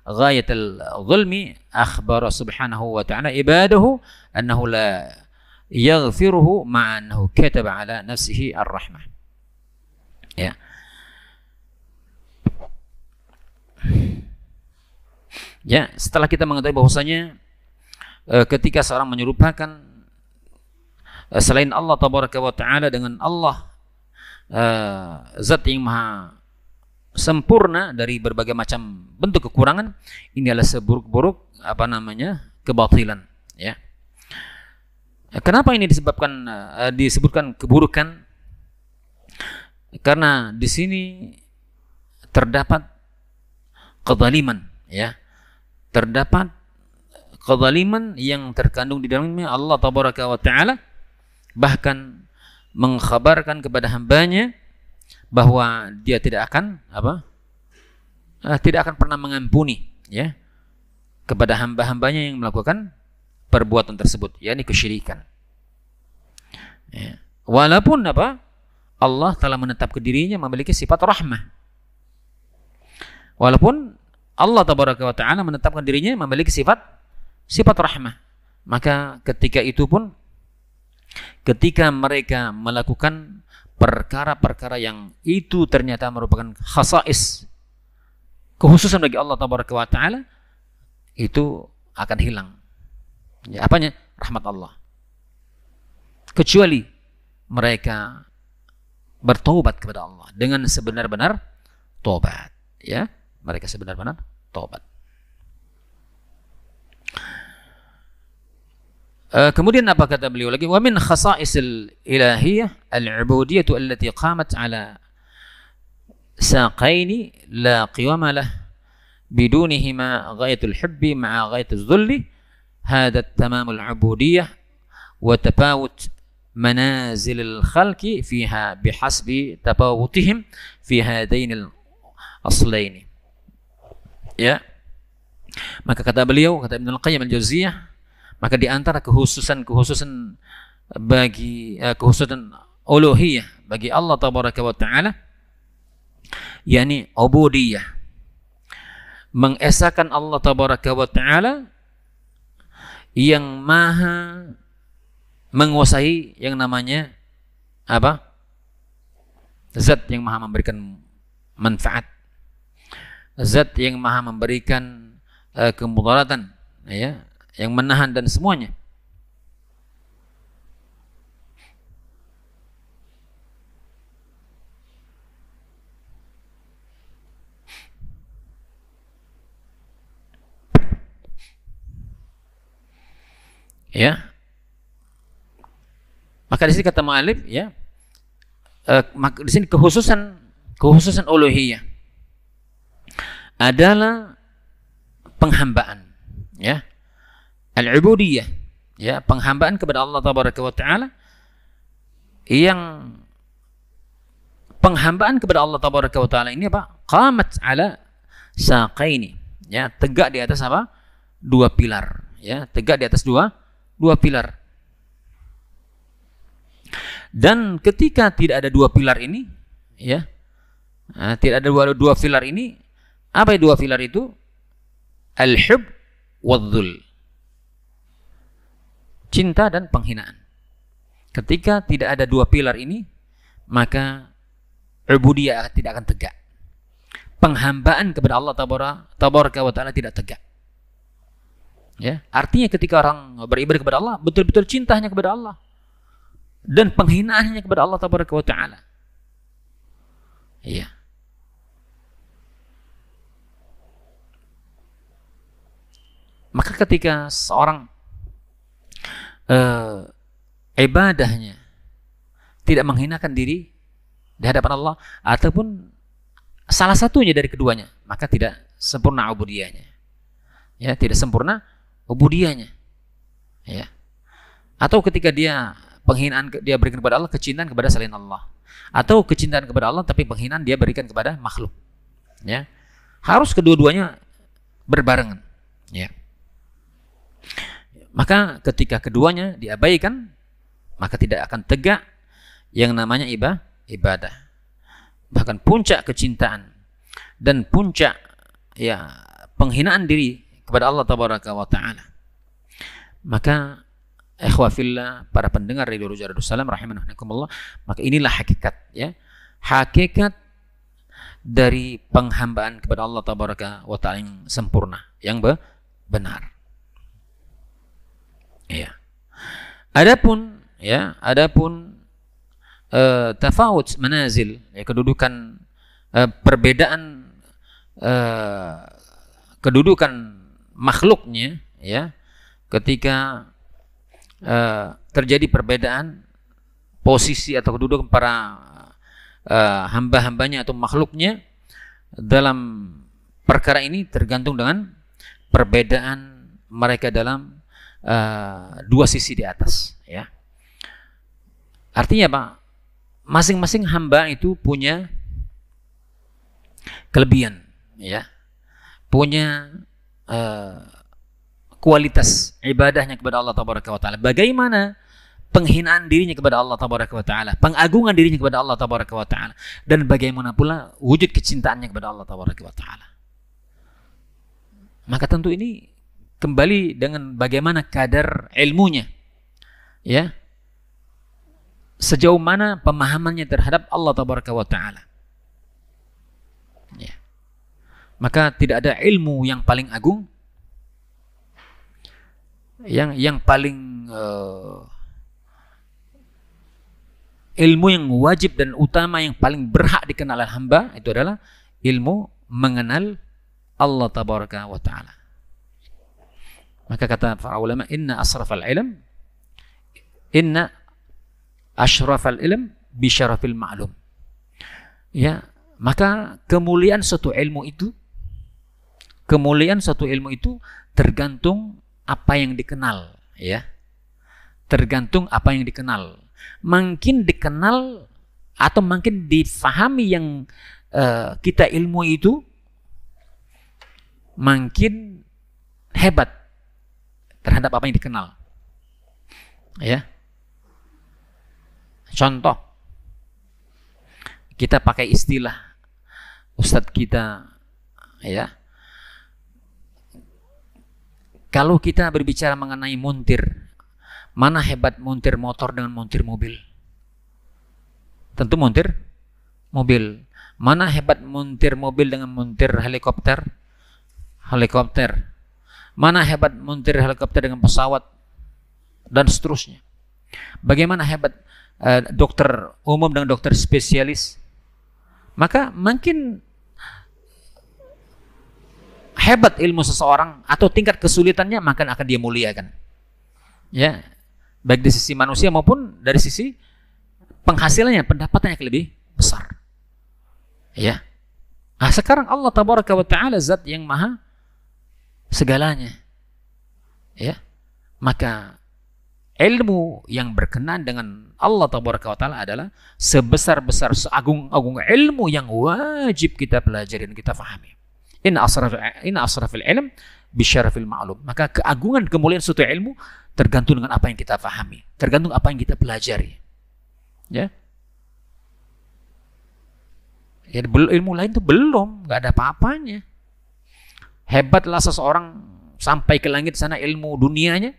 Speaker 2: ghayatul zulmi, akhbara subhanahu wa ta'ala ibadahu annahu la yaghfiruhu ma'a annahu kataba ala nafsihi ar-rahmah. Ya. Ya, setelah kita mengetahui bahwasanya ketika seorang menyerupakan selain Allah tabaraka wa taala dengan Allah, zat yang maha sempurna dari berbagai macam bentuk kekurangan, ini adalah seburuk-buruk kebatilan, ya. Kenapa ini disebutkan keburukan? Karena di sini terdapat kezaliman, ya. Terdapat kezaliman yang terkandung di dalamnya. Allah tabaraka wa taala bahkan mengkhabarkan kepada hambanya bahwa dia tidak akan tidak akan pernah mengampuni ya kepada hamba-hambanya yang melakukan perbuatan tersebut, yakni kesyirikan. Ya. Walaupun Allah telah menetapkan dirinya memiliki sifat rahmah. Walaupun Allah tabaraka wa taala menetapkan dirinya memiliki sifat rahmah, maka ketika itu pun, ketika mereka melakukan perkara-perkara yang itu ternyata merupakan khasais, kekhususan bagi Allah tabaraka wa taala, itu akan hilang. Ya, apanya? Rahmat Allah. Kecuali mereka bertobat kepada Allah dengan sebenar-benar tobat, ya. Mereka sebenar-benar tobat. Kemudian apa kata beliau lagi? Wa min khasa'isil ilahiyah al-'ubudiyyah allati qamat 'ala saqaini la qiyama lah bidunihima ghayatul hubbi ma'a ghayatul dhulli, hadha tamamul 'ubudiyyah wa tafawut manazilil khalqi fiha bihasbi tafawutihim fi hadainil aslaini. Ya, maka kata beliau, kata Ibnu Al-Qayyim Al-Jauziyah, maka di antara kekhususan bagi kekhususan uluhiyah bagi Allah tabaraka wa taala, yakni ubudiyah, mengesahkan Allah tabaraka wa taala yang maha menguasai yang namanya zat yang maha memberikan manfaat, zat yang maha memberikan kemudaratan, ya, yang menahan dan semuanya. Ya, maka di sini kata mu'allif, ya, maka di sini kekhususan uluhiyah adalah penghambaan, ya, al-ubudiyah, ya, penghambaan kepada Allah tabaraka wa taala, yang penghambaan kepada Allah tabaraka wa taala ini qamat ala saqaini, ya, tegak di atas dua pilar, ya, tegak di atas dua pilar. Dan ketika tidak ada dua pilar ini, ya, tidak ada dua pilar ini, apa dua pilar itu? Al-hub wadzul, cinta dan penghinaan. Ketika tidak ada dua pilar ini, maka ubudiyah tidak akan tegak. Penghambaan kepada Allah tabaraka wa taala tidak tegak. Ya, artinya ketika orang beribadah kepada Allah, betul-betul cintanya kepada Allah dan penghinaannya kepada Allah tabaraka wa taala. Iya. Maka ketika seorang ibadahnya tidak menghinakan diri di hadapan Allah ataupun salah satunya dari keduanya, maka tidak sempurna ubudiyahnya. Ya, tidak sempurna ubudiyahnya. Ya. Atau ketika dia penghinaan dia berikan kepada Allah, kecintaan kepada selain Allah. Atau kecintaan kepada Allah tapi penghinaan dia berikan kepada makhluk. Ya. Harus kedua-duanya berbarengan. Ya. Maka ketika keduanya diabaikan, maka tidak akan tegak yang namanya ibadah. Bahkan puncak kecintaan dan puncak ya penghinaan diri kepada Allah tabaraka wa taala. Maka ikhwafillah, para pendengar Radio Roja Darussalam rahimakumullah, maka inilah hakikat, ya. Hakikat dari penghambaan kepada Allah tabaraka wa taala yang sempurna, yang benar. Ya. Adapun tafawut manazil, ya, kedudukan perbedaan kedudukan makhluknya, ya, ketika terjadi perbedaan posisi atau kedudukan para hamba-hambanya atau makhluknya dalam perkara ini tergantung dengan perbedaan mereka dalam dua sisi di atas, ya. Artinya apa? Masing-masing hamba itu punya kelebihan, ya, punya kualitas ibadahnya kepada Allah tabaraka wa taala. Bagaimana penghinaan dirinya kepada Allah tabaraka wa taala, pengagungan dirinya kepada Allah tabaraka wa taala, dan bagaimana pula wujud kecintaannya kepada Allah tabaraka wa taala. Maka tentu ini kembali dengan bagaimana kadar ilmunya, ya, sejauh mana pemahamannya terhadap Allah tabaraka wa taala, ya. Maka tidak ada ilmu yang paling agung, yang paling ilmu yang wajib dan utama yang paling berhak dikenal oleh hamba itu adalah ilmu mengenal Allah tabaraka wa taala. Maka kata para ulama, inna asyrafal ilm bi syarafil ma'lum. Ya, maka kemuliaan suatu ilmu itu tergantung apa yang dikenal, ya. Tergantung apa yang dikenal. Makin dikenal atau makin difahami yang kita ilmu itu, makin hebat terhadap apa yang dikenal, ya. Contoh, kita pakai istilah ustadz kita, ya. Kalau kita berbicara mengenai montir, mana hebat montir motor dengan montir mobil? Tentu montir mobil. Mana hebat montir mobil dengan montir helikopter? Helikopter. Mana hebat montir helikopter dengan pesawat, dan seterusnya. Bagaimana hebat dokter umum dengan dokter spesialis? Maka makin hebat ilmu seseorang atau tingkat kesulitannya, maka akan dia muliakan, ya, baik dari sisi manusia maupun dari sisi penghasilannya, pendapatannya yang lebih besar, ya. Nah, sekarang Allah tabaraka wa taala zat yang maha segalanya, ya. Maka ilmu yang berkenan dengan Allah tabaraka wa taala adalah sebesar-besar, seagung-agung ilmu yang wajib kita pelajari dan kita fahami. Inna asrafil ilm bisyarafil ma'lum. Maka keagungan, kemuliaan suatu ilmu tergantung dengan apa yang kita fahami, tergantung apa yang kita pelajari, ya. Ya, ilmu lain itu belum, nggak ada apa-apanya. Hebatlah seseorang sampai ke langit sana ilmu dunianya,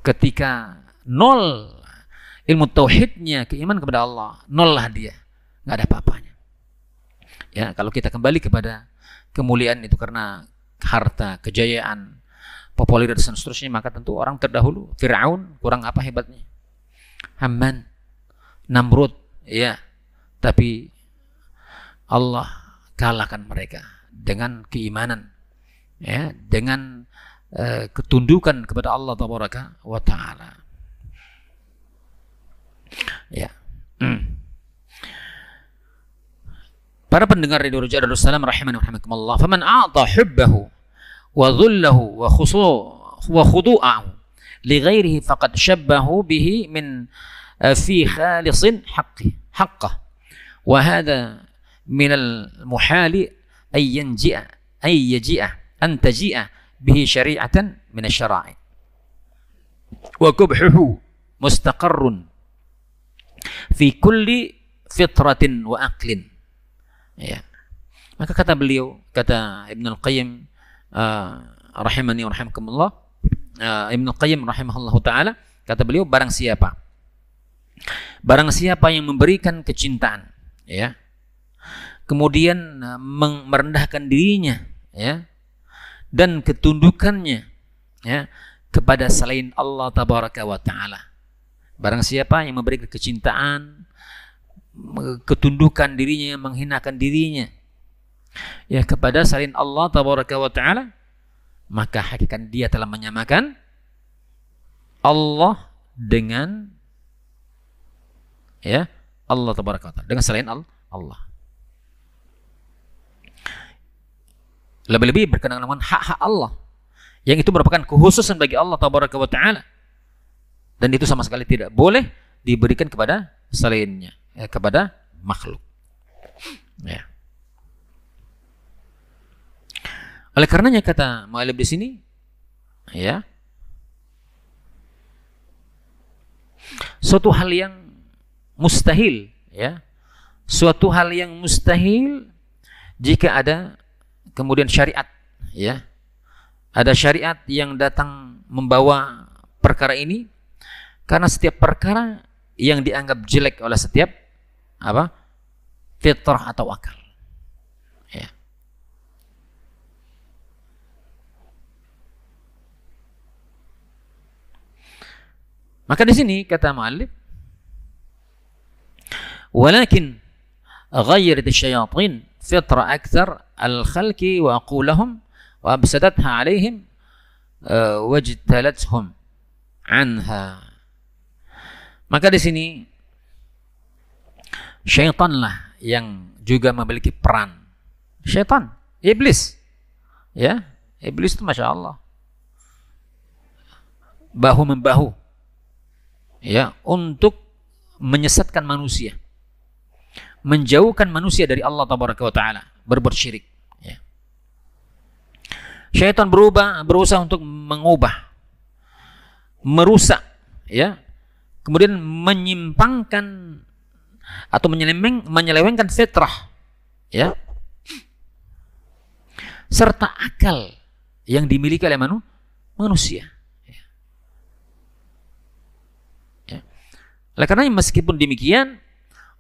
Speaker 2: ketika nol ilmu tauhidnya, keimanan kepada Allah, nol lah dia, nggak ada apa-apanya. Ya, kalau kita kembali kepada kemuliaan itu karena harta, kejayaan, popularitas dan seterusnya, maka tentu orang terdahulu, Fir'aun kurang apa hebatnya, Haman, Namrud, ya, tapi Allah kalahkan mereka dengan keimanan, ya, dengan ketundukan kepada Allah Tabaraka wa Ta'ala. Ya. Para pendengar Radio Raja Darussalam rahimani wa rahimakumullah, faman a'ta hubbahu wa dhullahu wa khudu'ahu li ghairihi faqad shabbahu bihi min fi khalisin haqqah wa hadha min al-muhali ay yaji'a an taji'a bihi syari'atan min asy-syara'i wa kubhuhu mustaqarrun fi kulli fitratin wa aqlin. Ya. Maka kata beliau, kata Ibnu Al-Qayyim rahimani wa rahimakumullah, Ibnu Al-Qayyim rahimahullahu taala, kata beliau, barang siapa yang memberikan kecintaan, ya, kemudian merendahkan dirinya, ya, dan ketundukannya, ya, kepada selain Allah Tabaraka wa Ta'ala. Barang siapa yang memberikan kecintaan, ketundukan dirinya, menghinakan dirinya, ya, kepada selain Allah Tabaraka wa Ta'ala, maka hakikat dia telah menyamakan Allah dengan, ya, Allah Tabaraka wa Ta'ala, dengan selain Allah. Lebih-lebih berkenaan dengan hak-hak Allah yang itu merupakan kekhususan bagi Allah Tabaraka wa Ta'ala, dan itu sama sekali tidak boleh diberikan kepada selainnya, ya, kepada makhluk. Ya. Oleh karenanya kata mu'allif di sini, ya, suatu hal yang mustahil, ya, suatu hal yang mustahil jika ada kemudian syariat, ya, ada syariat yang datang membawa perkara ini, karena setiap perkara yang dianggap jelek oleh setiap apa, fitrah atau akal, ya. Maka di sini kata mu'allif, walakin ghayyarat asy-syayatin fitra akthar al-khalqi wa aqulahum wa absadatha alaihim wajtalathum anha. Maka di sini syaitanlah yang juga memiliki peran. Syaitan, iblis, ya, iblis itu masya Allah bahu membahu, ya, untuk menyesatkan manusia, menjauhkan manusia dari Allah Tabaraka wa Ta'ala, berbuat syirik, ya. Syaitan berusaha untuk mengubah, merusak, ya, kemudian menyimpangkan atau menyelewengkan fitrah, ya, serta akal yang dimiliki oleh manusia. Ya. Oleh karena meskipun demikian,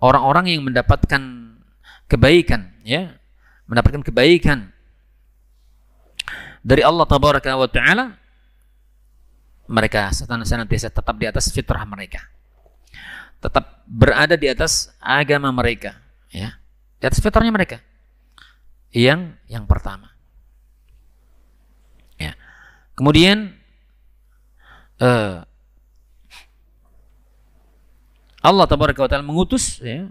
Speaker 2: orang-orang yang mendapatkan kebaikan, ya, mendapatkan kebaikan dari Allah Tabaraka wa Ta'ala, mereka senantiasa tetap di atas fitrah mereka, tetap berada di atas agama mereka, ya, di atas fitrahnya mereka yang pertama, ya. Kemudian Allah Tabaraka wa Ta'ala mengutus, ya,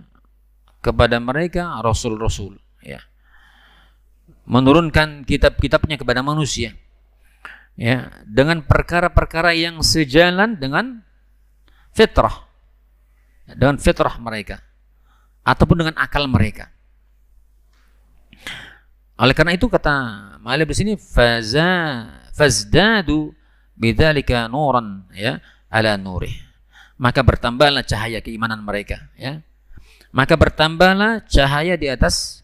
Speaker 2: kepada mereka rasul-rasul, ya, menurunkan kitab-kitabnya kepada manusia, ya, dengan perkara-perkara yang sejalan dengan fitrah, mereka ataupun dengan akal mereka. Oleh karena itu kata mu'allif di sini, fazdadu bidzalika nuran, ya, ala nurih, maka bertambahlah cahaya keimanan mereka, ya, maka bertambahlah cahaya di atas,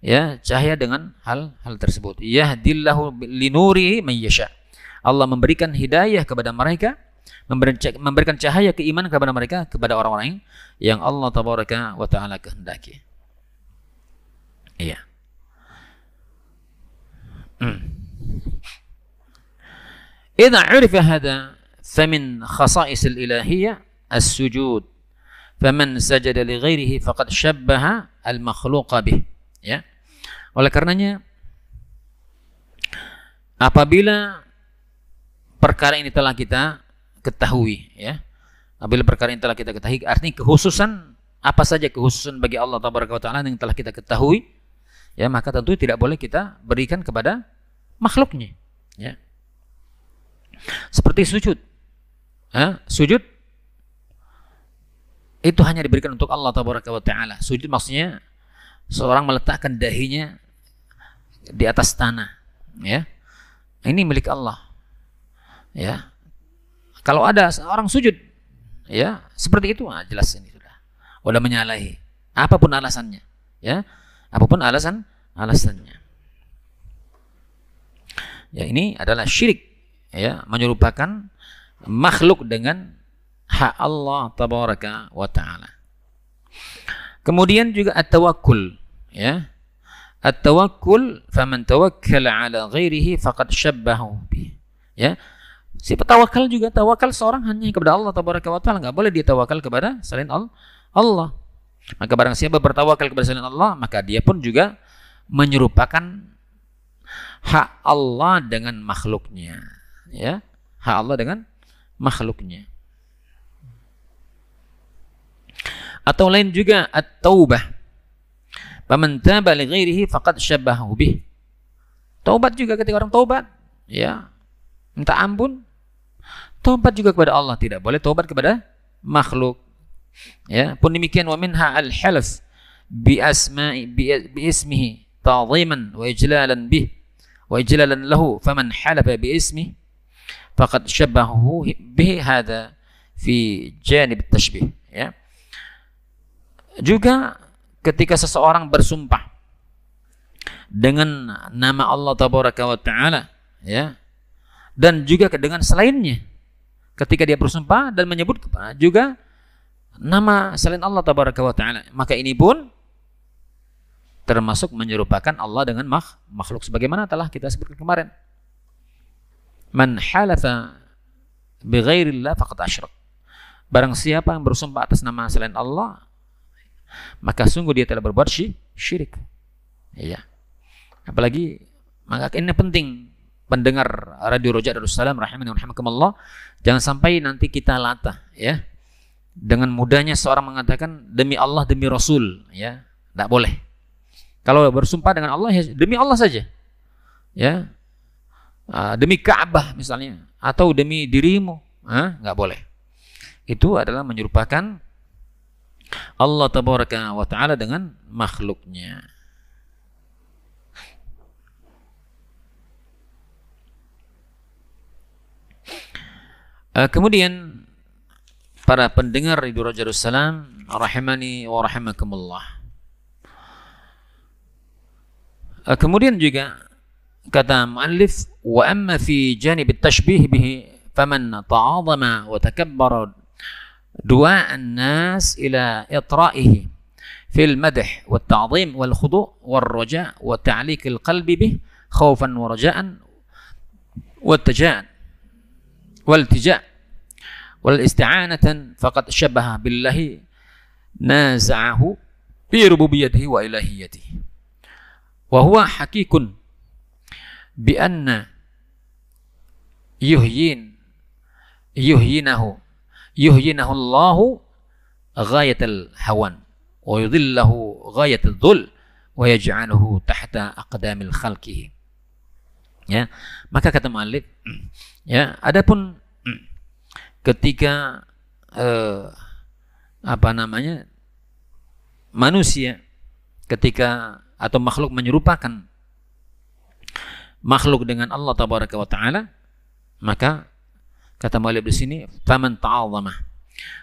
Speaker 2: ya, cahaya dengan hal tersebut. Yahdillahu linurihi man yasha, Allah memberikan hidayah kepada mereka memberikan cahaya keimanan kepada mereka, kepada orang-orang yang Allah tabaraka wa taala kehendaki. Iya. Idza 'urifa hadha famin khasa'is al-ilahiyyah as-sujud. Faman sajada li ghairihi faqad syabbaha al-makhluqa bih. Ya. Oleh karenanya, apabila perkara ini telah kita ketahui, ya, apabila perkara ini telah kita ketahui, artinya kekhususan apa saja kekhususan bagi Allah tabaraka wa taala yang telah kita ketahui, ya, maka tentu tidak boleh kita berikan kepada makhluknya, ya. Seperti sujud, ya, sujud itu hanya diberikan untuk Allah tabaraka wa taala. Sujud maksudnya seorang meletakkan dahinya di atas tanah, ya. Ini milik Allah, ya. Kalau ada orang sujud, ya, seperti itu, jelas ini sudah menyalahi apapun alasannya, ya, apapun alasannya. Ya, ini adalah syirik, ya, menyerupakan makhluk dengan hak Allah tabaraka wa taala. Kemudian juga at-tawakkul, ya. At-tawakkul, faman tawakkala ala ghairihi faqad syabbahu bih. Ya. Si petawakal juga tawakal seorang hanya kepada Allah tabaraka wa taala, enggak boleh dia tawakal kepada selain Allah. Maka barang siapa bertawakal kepada selain Allah, maka dia pun juga menyerupakan hak Allah dengan makhluknya, ya. Hak Allah dengan makhluknya. Atau lain juga at-taubah. Faman taba li ghairihi faqad syabbahu bih. Taubat juga, ketika orang taubat, ya, minta ampun, taubat juga kepada Allah, tidak boleh taubat kepada makhluk. Ya, pun demikian wa minha al-halaf bi asma'i bi ismihi ta'dhiman wa ijlalan bih wa ijlalan lahu, faman halafa bi ismihi faqad syabbahu bih, hadha fi janib at-tashbih, ya. Juga ketika seseorang bersumpah dengan nama Allah tabaraka wa taala, ya, dan juga dengan selainnya, ketika dia bersumpah dan menyebut juga nama selain Allah tabaraka wa taala, maka ini pun termasuk menyerupakan Allah dengan makhluk, sebagaimana telah kita sebutkan kemarin. Man halafa bi ghairillah faqad asyrak. Barang siapa yang bersumpah atas nama selain Allah, maka sungguh dia telah berbuat syirik. Iya. Apalagi, maka ini penting pendengar Radio Roja Darussalam rahimani wa rahimakumullah, jangan sampai nanti kita latah, ya, dengan mudahnya seorang mengatakan demi Allah, demi Rasul, ya. Tidak boleh. Kalau bersumpah dengan Allah, ya, demi Allah saja, ya, demi Ka'bah misalnya, atau demi dirimu, nggak boleh. Itu adalah menyerupakan Allah tabaraka wa ta'ala dengan makhluknya. Kemudian para pendengar Radio Roja Darussalam rahimani wa rahimakumullah, kemudian juga kata muallif, wa amma fi janib at-tashbih bihi faman ta'azama wa takabbara du'a an-nas ila itra'ihi fil madh wa at-ta'zim wal khudu' wal raja' wa ta'liq al-qalbi bih khawfan wa raja'an wa tajaan wal tija' wal isti'anatan faqad syabbaha billahi naza'ahu fi rububiyyatihi wa ilahiyyatihi wa huwa hakikun bi anna yuhyinahu Allahu ghayatal hawan wa yudhillahu ghayatal dhul wa yaj'aluhu tahta aqdamil khalqihi. Ya, maka kata muallif, ya, adapun ketika manusia ketika atau makhluk menyerupakan makhluk dengan Allah tabaraka wa taala, maka kata muallif di sini, faman ta'azzama,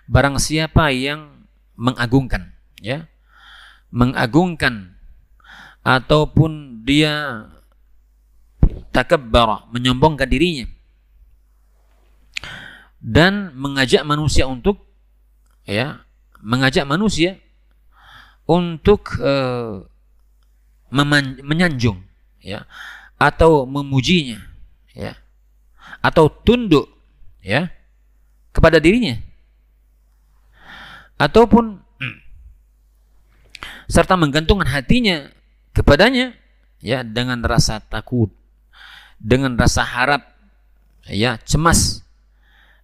Speaker 2: barang siapa yang mengagungkan, ya, mengagungkan ataupun dia takabbara, menyombongkan dirinya, dan mengajak manusia untuk menyanjung atau memujinya atau tunduk kepada dirinya, ataupun serta menggantungkan hatinya kepadanya dengan rasa takut, dengan rasa harap, cemas,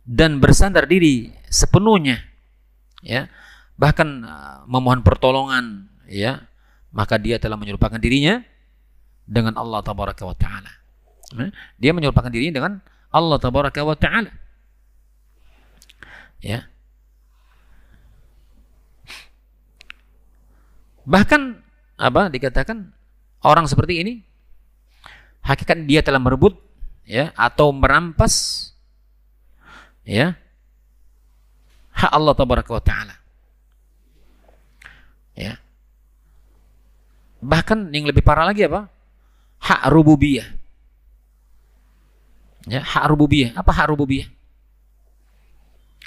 Speaker 2: dan bersandar diri sepenuhnya, bahkan memohon pertolongan, maka dia telah menyerupakan dirinya dengan Allah Tabaraka wa Ta'ala. Dia menyerupakan dirinya dengan Allah Tabaraka wa Ta'ala. Bahkan dikatakan orang seperti ini hakikat dia telah merebut atau merampas hak Allah Tabaraka wa Ta'ala. Bahkan yang lebih parah lagi hak rububiyah. Hak rububiyah. Apa hak rububiyah?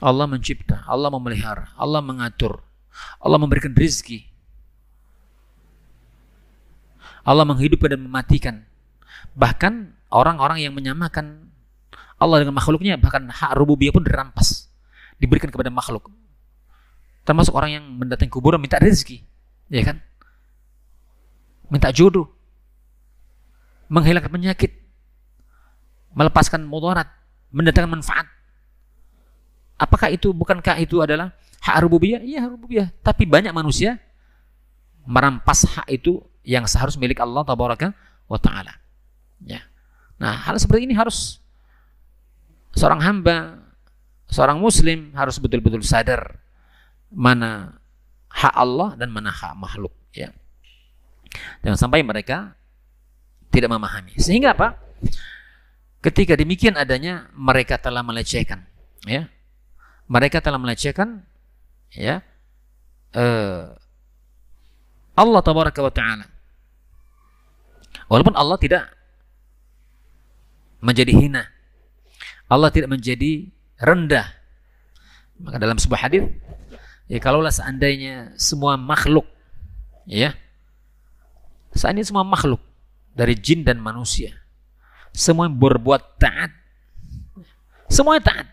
Speaker 2: Allah mencipta, Allah memelihara, Allah mengatur, Allah memberikan rezeki, Allah menghidupkan dan mematikan. Bahkan orang-orang yang menyamakan Allah dengan makhluknya, bahkan hak rububiyah pun dirampas, diberikan kepada makhluk. Termasuk orang yang mendatangi kuburan minta rezeki, minta jodoh, menghilangkan penyakit, melepaskan mudarat, mendatangkan manfaat. Bukankah itu adalah hak rububiyah? Iya, hak rububiyah. Tapi banyak manusia merampas hak itu yang seharusnya milik Allah Tabaraka wa Ta'ala. Nah, hal seperti ini harus seorang hamba, seorang muslim harus betul-betul sadar mana hak Allah dan mana hak makhluk. Jangan sampai mereka tidak memahami. Sehingga ketika demikian adanya, mereka telah melecehkan, mereka telah melecehkan Allah Tabaraka wa Ta'ala. Walaupun Allah tidak menjadi hina, Allah tidak menjadi rendah. Maka dalam sebuah hadis, kalaulah seandainya semua makhluk, seandainya semua makhluk dari jin dan manusia semua berbuat taat, semuanya taat,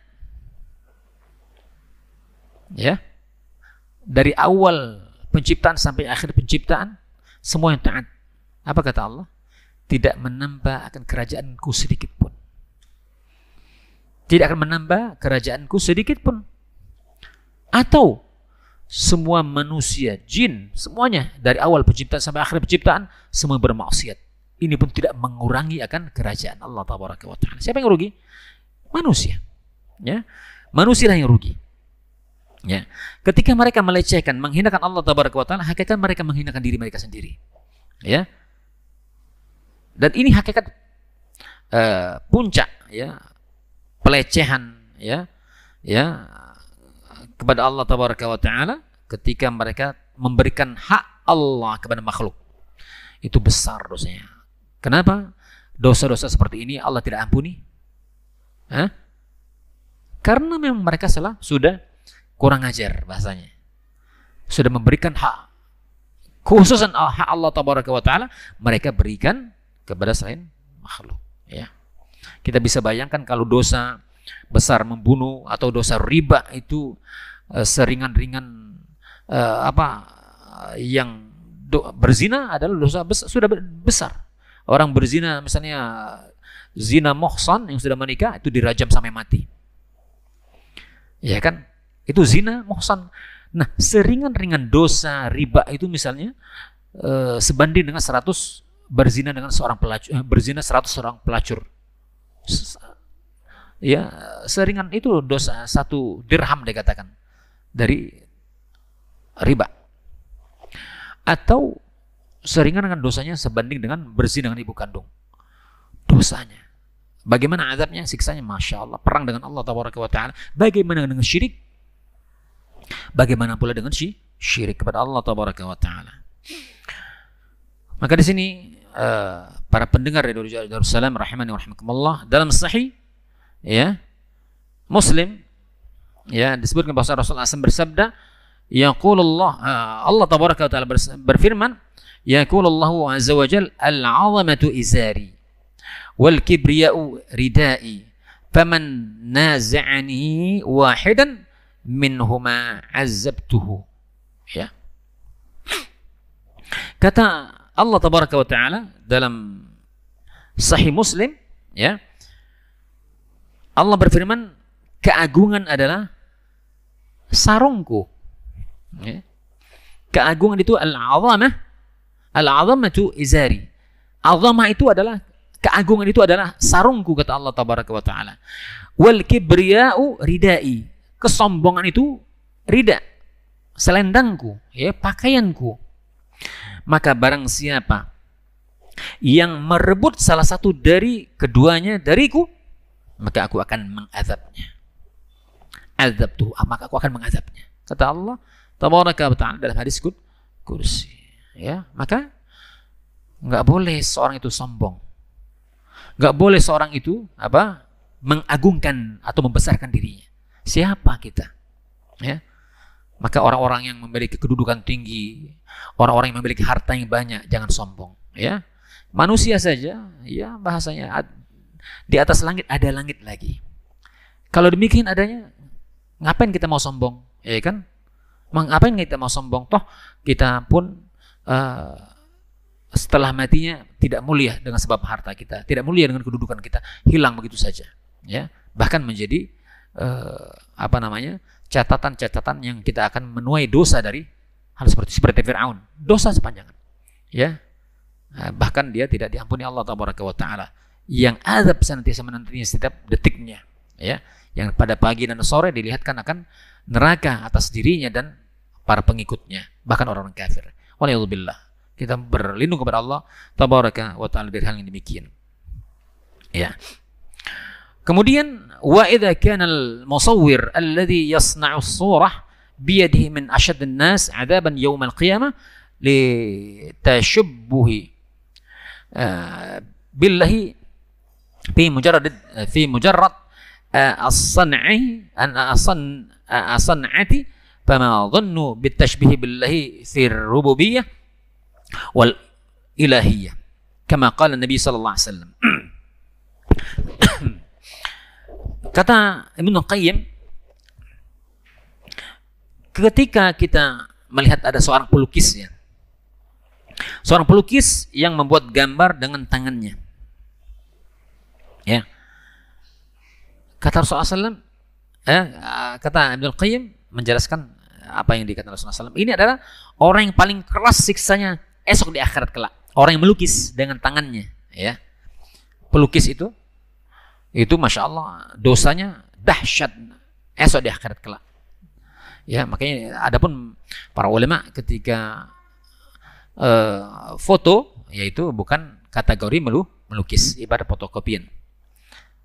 Speaker 2: dari awal penciptaan sampai akhir penciptaan semuanya taat. Apa kata Allah? Tidak menambah akan kerajaanku sedikit pun. Tidak akan menambah kerajaanku sedikit pun. Atau semua manusia, jin, semuanya dari awal penciptaan sampai akhir penciptaan semua bermaksiat. Ini pun tidak mengurangi akan kerajaan Allah Tabaraka wa Ta'ala. Siapa yang rugi? Manusia. Manusia yang rugi. Ketika mereka melecehkan, menghinakan Allah Tabaraka wa Ta'ala, hakikat mereka menghinakan diri mereka sendiri. Dan ini hakikat puncak pelecehan kepada Allah Tabaraka wa Ta'ala ketika mereka memberikan hak Allah kepada makhluk. Itu besar dosanya. Kenapa? Dosa-dosa seperti ini Allah tidak ampuni? Karena memang mereka sudah kurang ajar bahasanya. Sudah memberikan hak, khususan hak Allah Tabaraka wa Ta'ala, mereka berikan kepada selain makhluk. Kita bisa bayangkan kalau dosa besar membunuh atau dosa riba itu seringan-ringan yang berzina adalah dosa besar, sudah besar. Orang berzina misalnya zina muhsan yang sudah menikah itu dirajam sampai mati. Itu zina muhsan. Nah, seringan-ringan dosa riba itu misalnya sebanding dengan 100 berzina dengan seorang pelacur, berzina 100 orang pelacur. Seringan itu dosa 1 dirham dikatakan dari riba. Atau seringan dengan dosanya sebanding dengan berzina dengan ibu kandung. Dosanya. Bagaimana azabnya, siksanya? Masya Allah. Perang dengan Allah Tabaraka wa Ta'ala. Bagaimana dengan syirik? Bagaimana pula dengan syirik kepada Allah Tabaraka wa Ta'ala. Maka di sini para pendengar dari Darussalam rahimani wa rahimakumullah, dalam sahih Muslim Ya, disebutkan bahwa Rasulullah SAW bersabda, yaqulullah, Allah tabaraka wa taala berfirman, yaqulullahu azza wa jalla, al-'azamatu izari wal kibriya'u ridai, faman naza'ani wahidan minhuma azabtuhu. Ya. Kata Allah tabaraka wa taala dalam Sahih Muslim, ya, Allah berfirman, keagungan adalah sarungku. Ya. Keagungan itu al-'azamah, al-'azamatu izari. Azamah itu adalah, keagungan itu adalah sarungku, kata Allah tabaraka wa taala. Wal kibriya'u ridai. Kesombongan itu rida, selendangku, ya, pakaianku. Maka barang siapa yang merebut salah satu dari keduanya dariku, maka aku akan mengazabnya. Azabtuhu, maka aku akan mengazabnya. Kata Allah tabaraka wa ta'ala dalam hadis kursi. Ya, maka nggak boleh seorang itu sombong. Nggak boleh seorang itu mengagungkan atau membesarkan dirinya. Siapa kita? Ya. Maka orang-orang yang memiliki kedudukan tinggi, orang-orang yang memiliki harta yang banyak, jangan sombong. Ya, manusia saja, ya, bahasanya di atas langit ada langit lagi. Kalau demikian adanya, ngapain kita mau sombong? Ya kan? Ngapain kita mau sombong? Toh kita pun setelah matinya tidak mulia dengan sebab harta kita, tidak mulia dengan kedudukan kita, hilang begitu saja. Ya, bahkan menjadi catatan-catatan yang kita akan menuai dosa dari hal seperti Fir'aun, dosa sepanjangan. Ya, bahkan dia tidak diampuni Allah tabaraka wa taala, yang azab senantiasa menantinya setiap detiknya. Ya, yang pada pagi dan sore dilihatkan akan neraka atas dirinya dan para pengikutnya, bahkan orang-orang kafir. Waliyadzubillah. Kita berlindung kepada Allah tabaraka wa taala dari hal yang demikian. Ya. Kemudian wa idza kana al-musawwir alladhi yasna'u as-surah bi yadihi min ashad an-nas 'adaban yawm al-qiyamah li tashabbuhi billahi fi mujarrad as-san'i as-san'ati fama dhannu bit-tashbih billahi fi ar-rububiyyah wal ilahiyyah kama qala Nabi sallallahu alaihi wasallam. Kata Ibnu Qayyim, ketika kita melihat ada seorang pelukis, ya, seorang pelukis yang membuat gambar dengan tangannya, ya, kata Rasulullah SAW, kata Ibnu Qayyim menjelaskan apa yang dikatakan Rasulullah SAW, ini adalah orang yang paling keras siksanya esok di akhirat kelak. Orang yang melukis dengan tangannya, ya, pelukis itu masya Allah dosanya dahsyat esok di akhirat kelak. Ya, makanya adapun para ulama ketika foto, yaitu bukan kategori melukis, ibarat fotokopian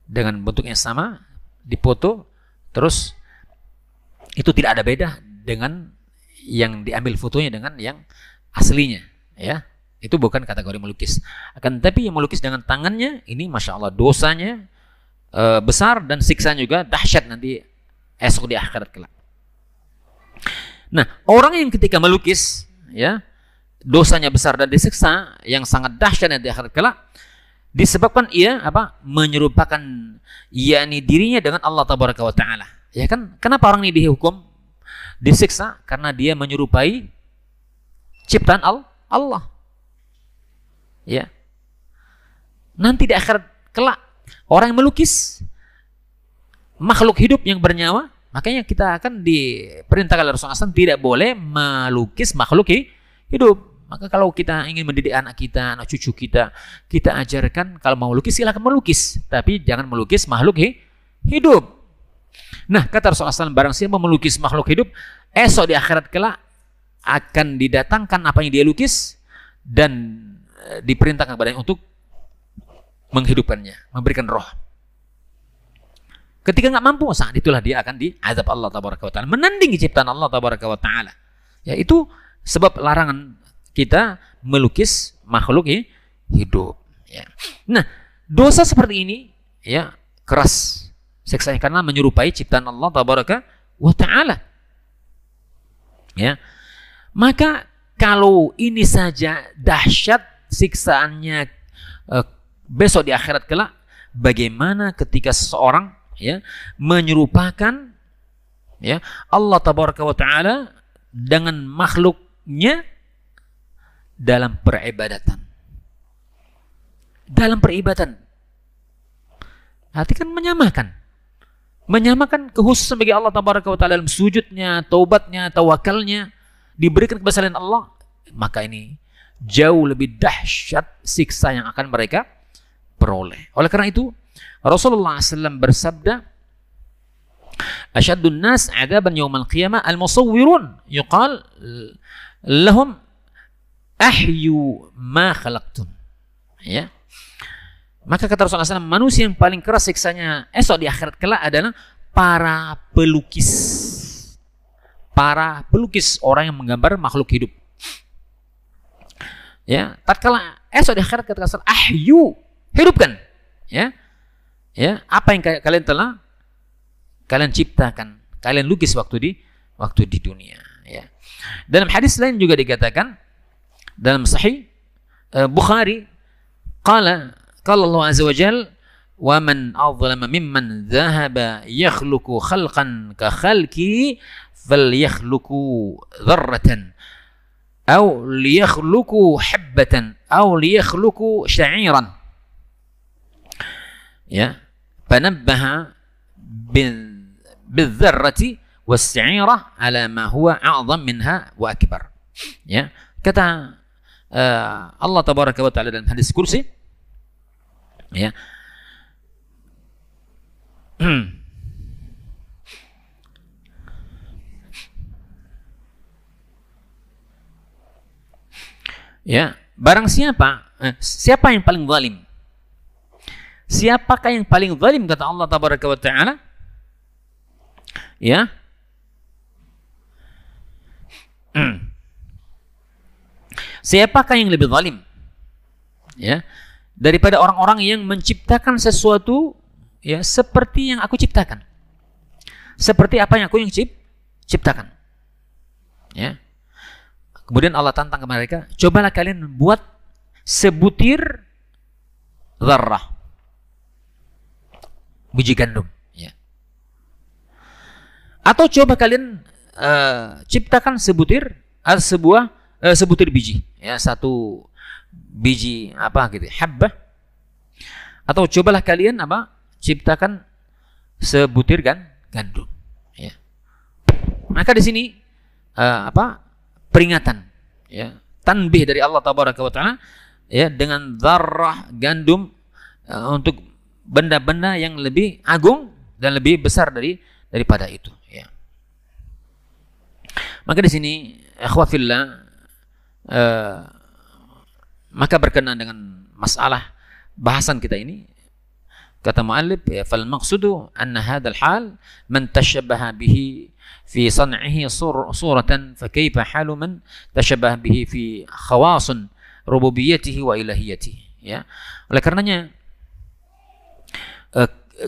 Speaker 2: dengan bentuk yang sama dipoto, terus itu tidak ada beda dengan yang diambil fotonya dengan yang aslinya. Ya, itu bukan kategori melukis. Akan tetapi yang melukis dengan tangannya ini masya Allah dosanya besar dan siksanya juga dahsyat nanti esok di akhirat kelak. Nah, orang yang ketika melukis, ya, dosanya besar dan disiksa yang sangat dahsyat di akhirat kelak disebabkan ia menyerupakan yakni dirinya dengan Allah tabaraka wa taala. Ya kan? Kenapa orang ini dihukum disiksa? Karena dia menyerupai ciptaan Allah. Ya. Nanti di akhirat kelak orang yang melukis makhluk hidup yang bernyawa, makanya kita akan diperintahkan oleh Rasulullah SAW tidak boleh melukis makhluk hidup. Maka kalau kita ingin mendidik anak kita, anak cucu kita, kita ajarkan kalau mau melukis silakan melukis, tapi jangan melukis makhluk hidup. Nah, kata Rasulullah SAW, barang siapa melukis makhluk hidup, esok di akhirat kelak akan didatangkan apa yang dia lukis dan diperintahkan kepadanya untuk menghidupkannya, memberikan roh. Ketika nggak mampu, saat itulah dia akan diazab Allah tabaraka wa taala, menandingi ciptaan Allah tabaraka wa taala. Ya, itu sebab larangan kita melukis makhluk hidup. Ya. Nah, dosa seperti ini, ya, keras siksanya karena menyerupai ciptaan Allah tabaraka wa ta'ala. Ya. Maka kalau ini saja dahsyat siksaannya besok di akhirat kelak, bagaimana ketika seseorang ya menyerupakan ya Allah tabaraka wa taala dengan makhluknya dalam peribadatan. Dalam peribadatan. Hati kan menyamakan kekhususan bagi Allah tabaraka wa taala dalam sujudnya, taubatnya, tawakalnya, diberikan kepada selain Allah, maka ini jauh lebih dahsyat siksa yang akan mereka peroleh. Oleh karena itu Rasulullah SAW bersabda, "Asyaddun nas 'adaban yaumal qiyamah al-musawwirun yuqal lahum ahyu ma khalaqtum." Ya. Maka kata Rasulullah SAW, manusia yang paling keras siksanya esok di akhirat kelak adalah para pelukis. Para pelukis, orang yang menggambar makhluk hidup. Ya, tatkala esok di akhirat kata Rasul, ahyu, hidupkan. Ya. Ya, apa yang kalian telah kalian ciptakan, kalian lukis waktu di dunia, ya. Dalam hadis lain juga dikatakan dalam sahih Bukhari, qala Allah azza wa jalla, wa man adzlama mimman dhahaba yakhluqu khalqan ka khalqi falyakhluqu dharratan aw liyakhluqu habbatan aw liyakhluqu sya'iran. Ya, fanabbaha bidzarrati was-sa'irah ala ma huwa a'zam minha wa akbar. Ya, kata Allah tabaraka wa taala dalam hadis kursi, ya. Ya, barang siapa yang paling zalim? Siapakah yang paling zalim kata Allah tabaraka wa taala? Ya. Siapakah yang lebih zalim? Ya, daripada orang-orang yang menciptakan sesuatu ya seperti yang aku ciptakan. Seperti apa yang aku ciptakan. Ya. Kemudian Allah tantang kepada mereka, cobalah kalian buat sebutir zarrah, biji gandum, ya. Atau coba kalian ciptakan sebutir biji, ya, satu biji apa gitu, habbah. Atau cobalah kalian ciptakan sebutir gandum, ya. Maka di sini peringatan, ya, tanbih dari Allah tabaraka wa taala, ya, dengan zarrah gandum untuk benda-benda yang lebih agung dan lebih besar daripada itu, ya. Maka di sini ikhwafillah, maka berkenaan dengan masalah bahasan kita ini, kata muallif, ya, fal maqsudu anna hadzal hal man tashabbaha bihi fi san'ihi suratan fa kaifa halu man tashabbaha bihi fi khawasun rububiyyatihi wa ilahiyatihi, ya. Oleh karenanya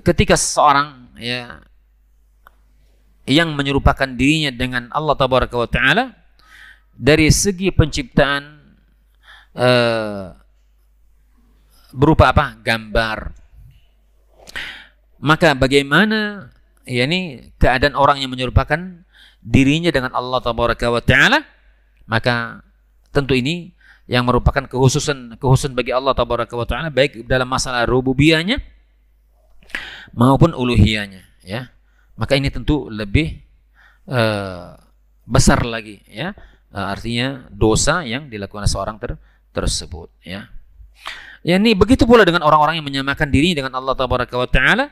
Speaker 2: ketika seseorang, ya, yang menyerupakan dirinya dengan Allah tabaraka wa taala dari segi penciptaan berupa gambar, maka bagaimana yakni keadaan orang yang menyerupakan dirinya dengan Allah tabaraka wa taala? Maka tentu ini yang merupakan kekhususan bagi Allah tabaraka wa taala, baik dalam masalah rububiyahnya maupun uluhiyahnya, ya. Maka ini tentu lebih besar lagi, ya, artinya dosa yang dilakukan seorang tersebut, ya. Ya, ini begitu pula dengan orang-orang yang menyamakan diri dengan Allah tabaraka wa taala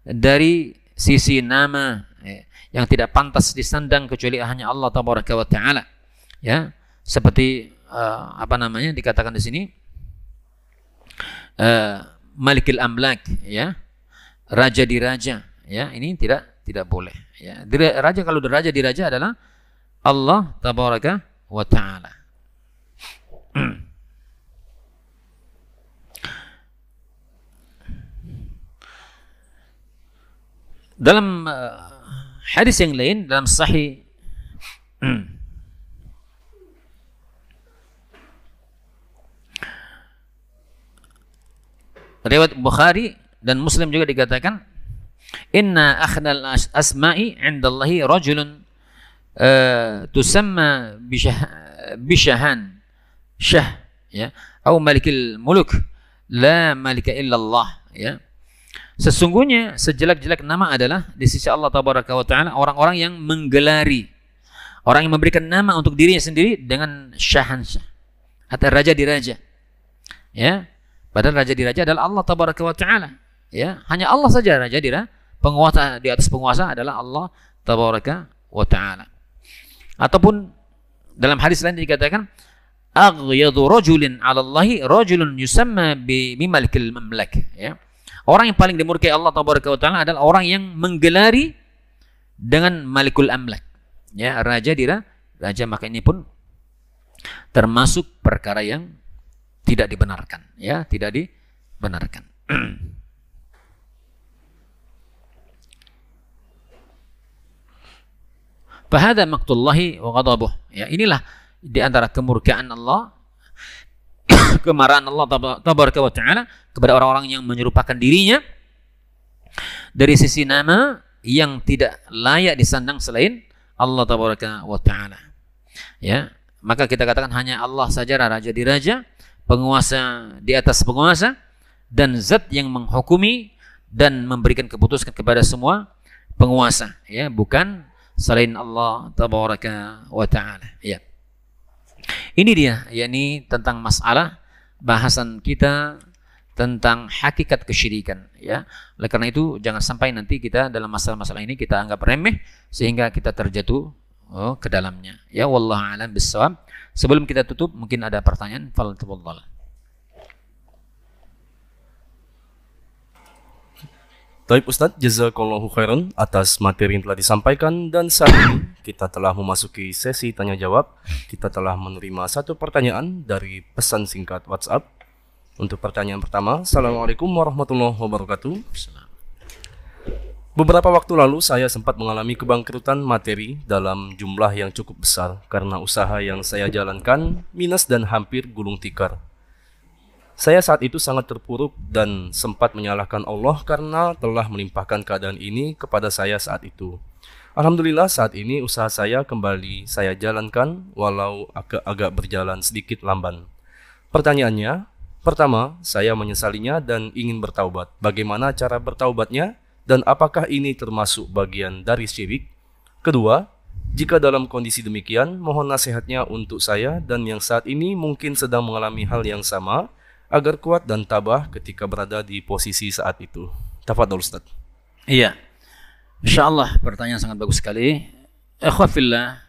Speaker 2: dari sisi nama, ya, yang tidak pantas disandang kecuali hanya Allah tabaraka wa taala, ya. Seperti dikatakan di sini Malikil Amlak, ya, raja di raja, ya, ini tidak boleh, ya. Raja, kalau raja di raja adalah Allah tabaraka wa taala. Dalam hadis yang lain dalam sahih riwayat Bukhari dan Muslim juga dikatakan, inna akhnal asma'i 'indallahi rajulun tusamma bishahan syah, ya, atau malikil muluk la malika illallah, ya. Sesungguhnya sejelek-jelek nama adalah di sisi Allah tabaraka wa taala orang-orang yang menggelari, orang yang memberikan nama untuk dirinya sendiri dengan syahan syah atau raja diraja, ya. Padahal raja diraja adalah Allah tabaraka wa taala, ya. Hanya Allah saja raja diraja, penguasa di atas penguasa adalah Allah tabaraka wa taala. Ataupun dalam hadis lain dikatakan, aghyadhu rajulin 'ala Allahi rajulun yusamma bimalikil mamlak, ya. Orang yang paling dimurkai Allah tabaraka wa taala adalah orang yang menggelari dengan malikul amlak, ya, raja diraja. Maka ini pun termasuk perkara yang tidak dibenarkan, ya, tidak dibenarkan. Fahada maqtullahi wa ghadabuh, ya, inilah di antara kemurkaan Allah, kemarahan Allah tabaraka wa taala kepada orang-orang yang menyerupakan dirinya dari sisi nama yang tidak layak disandang selain Allah tabaraka wa taala, ya. Maka kita katakan hanya Allah saja raja diraja, penguasa di atas penguasa, dan zat yang menghukumi dan memberikan keputusan kepada semua penguasa, ya, bukan selain Allah tabaraka wa taala, ya. Ini dia, yakni tentang masalah bahasan kita tentang hakikat kesyirikan, ya. Oleh karena itu jangan sampai nanti kita dalam masalah-masalah ini kita anggap remeh sehingga kita terjatuh ke dalamnya, ya. Wallahu a'lam bissawab. Sebelum kita tutup mungkin ada pertanyaan, fadhal.
Speaker 3: Baik Ustadz, jazakallahu khairan atas materi yang telah disampaikan, dan saat ini kita telah memasuki sesi tanya jawab. Kita telah menerima satu pertanyaan dari pesan singkat WhatsApp. Untuk pertanyaan pertama, Assalamualaikum warahmatullahi wabarakatuh. Beberapa waktu lalu saya sempat mengalami kebangkrutan materi dalam jumlah yang cukup besar karena usaha yang saya jalankan minus dan hampir gulung tikar. Saya saat itu sangat terpuruk dan sempat menyalahkan Allah karena telah melimpahkan keadaan ini kepada saya saat itu. Alhamdulillah saat ini usaha saya kembali saya jalankan walau agak berjalan sedikit lamban. Pertanyaannya, pertama, saya menyesalinya dan ingin bertaubat. Bagaimana cara bertaubatnya dan apakah ini termasuk bagian dari syirik? Kedua, jika dalam kondisi demikian, mohon nasihatnya untuk saya dan yang saat ini mungkin sedang mengalami hal yang sama, agar kuat dan tabah ketika berada di posisi saat itu. Tafadhol Ustaz.
Speaker 2: Iya. Insyaallah pertanyaan sangat bagus sekali. Ikhwafillah,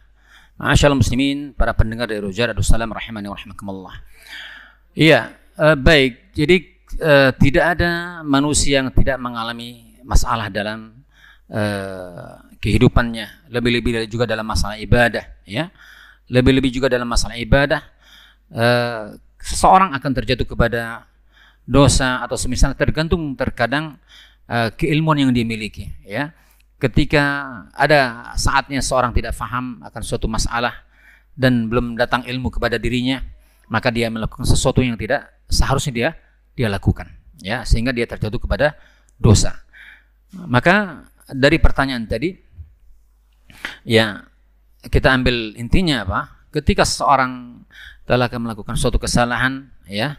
Speaker 2: ma'asyiral muslimin, para pendengar dari Roja Darussalam rahimani wa rahimakumullah. Iya, baik. Jadi tidak ada manusia yang tidak mengalami masalah dalam kehidupannya, lebih-lebih juga dalam masalah ibadah, ya. Lebih-lebih juga dalam masalah ibadah. Seseorang akan terjatuh kepada dosa atau semisal, terkadang keilmuan yang dimiliki, ya. Ketika ada saatnya seorang tidak faham akan suatu masalah dan belum datang ilmu kepada dirinya, maka dia melakukan sesuatu yang tidak seharusnya dia lakukan, ya, sehingga dia terjatuh kepada dosa. Maka dari pertanyaan tadi, ya, kita ambil intinya apa? Ketika seorang telah melakukan suatu kesalahan, ya,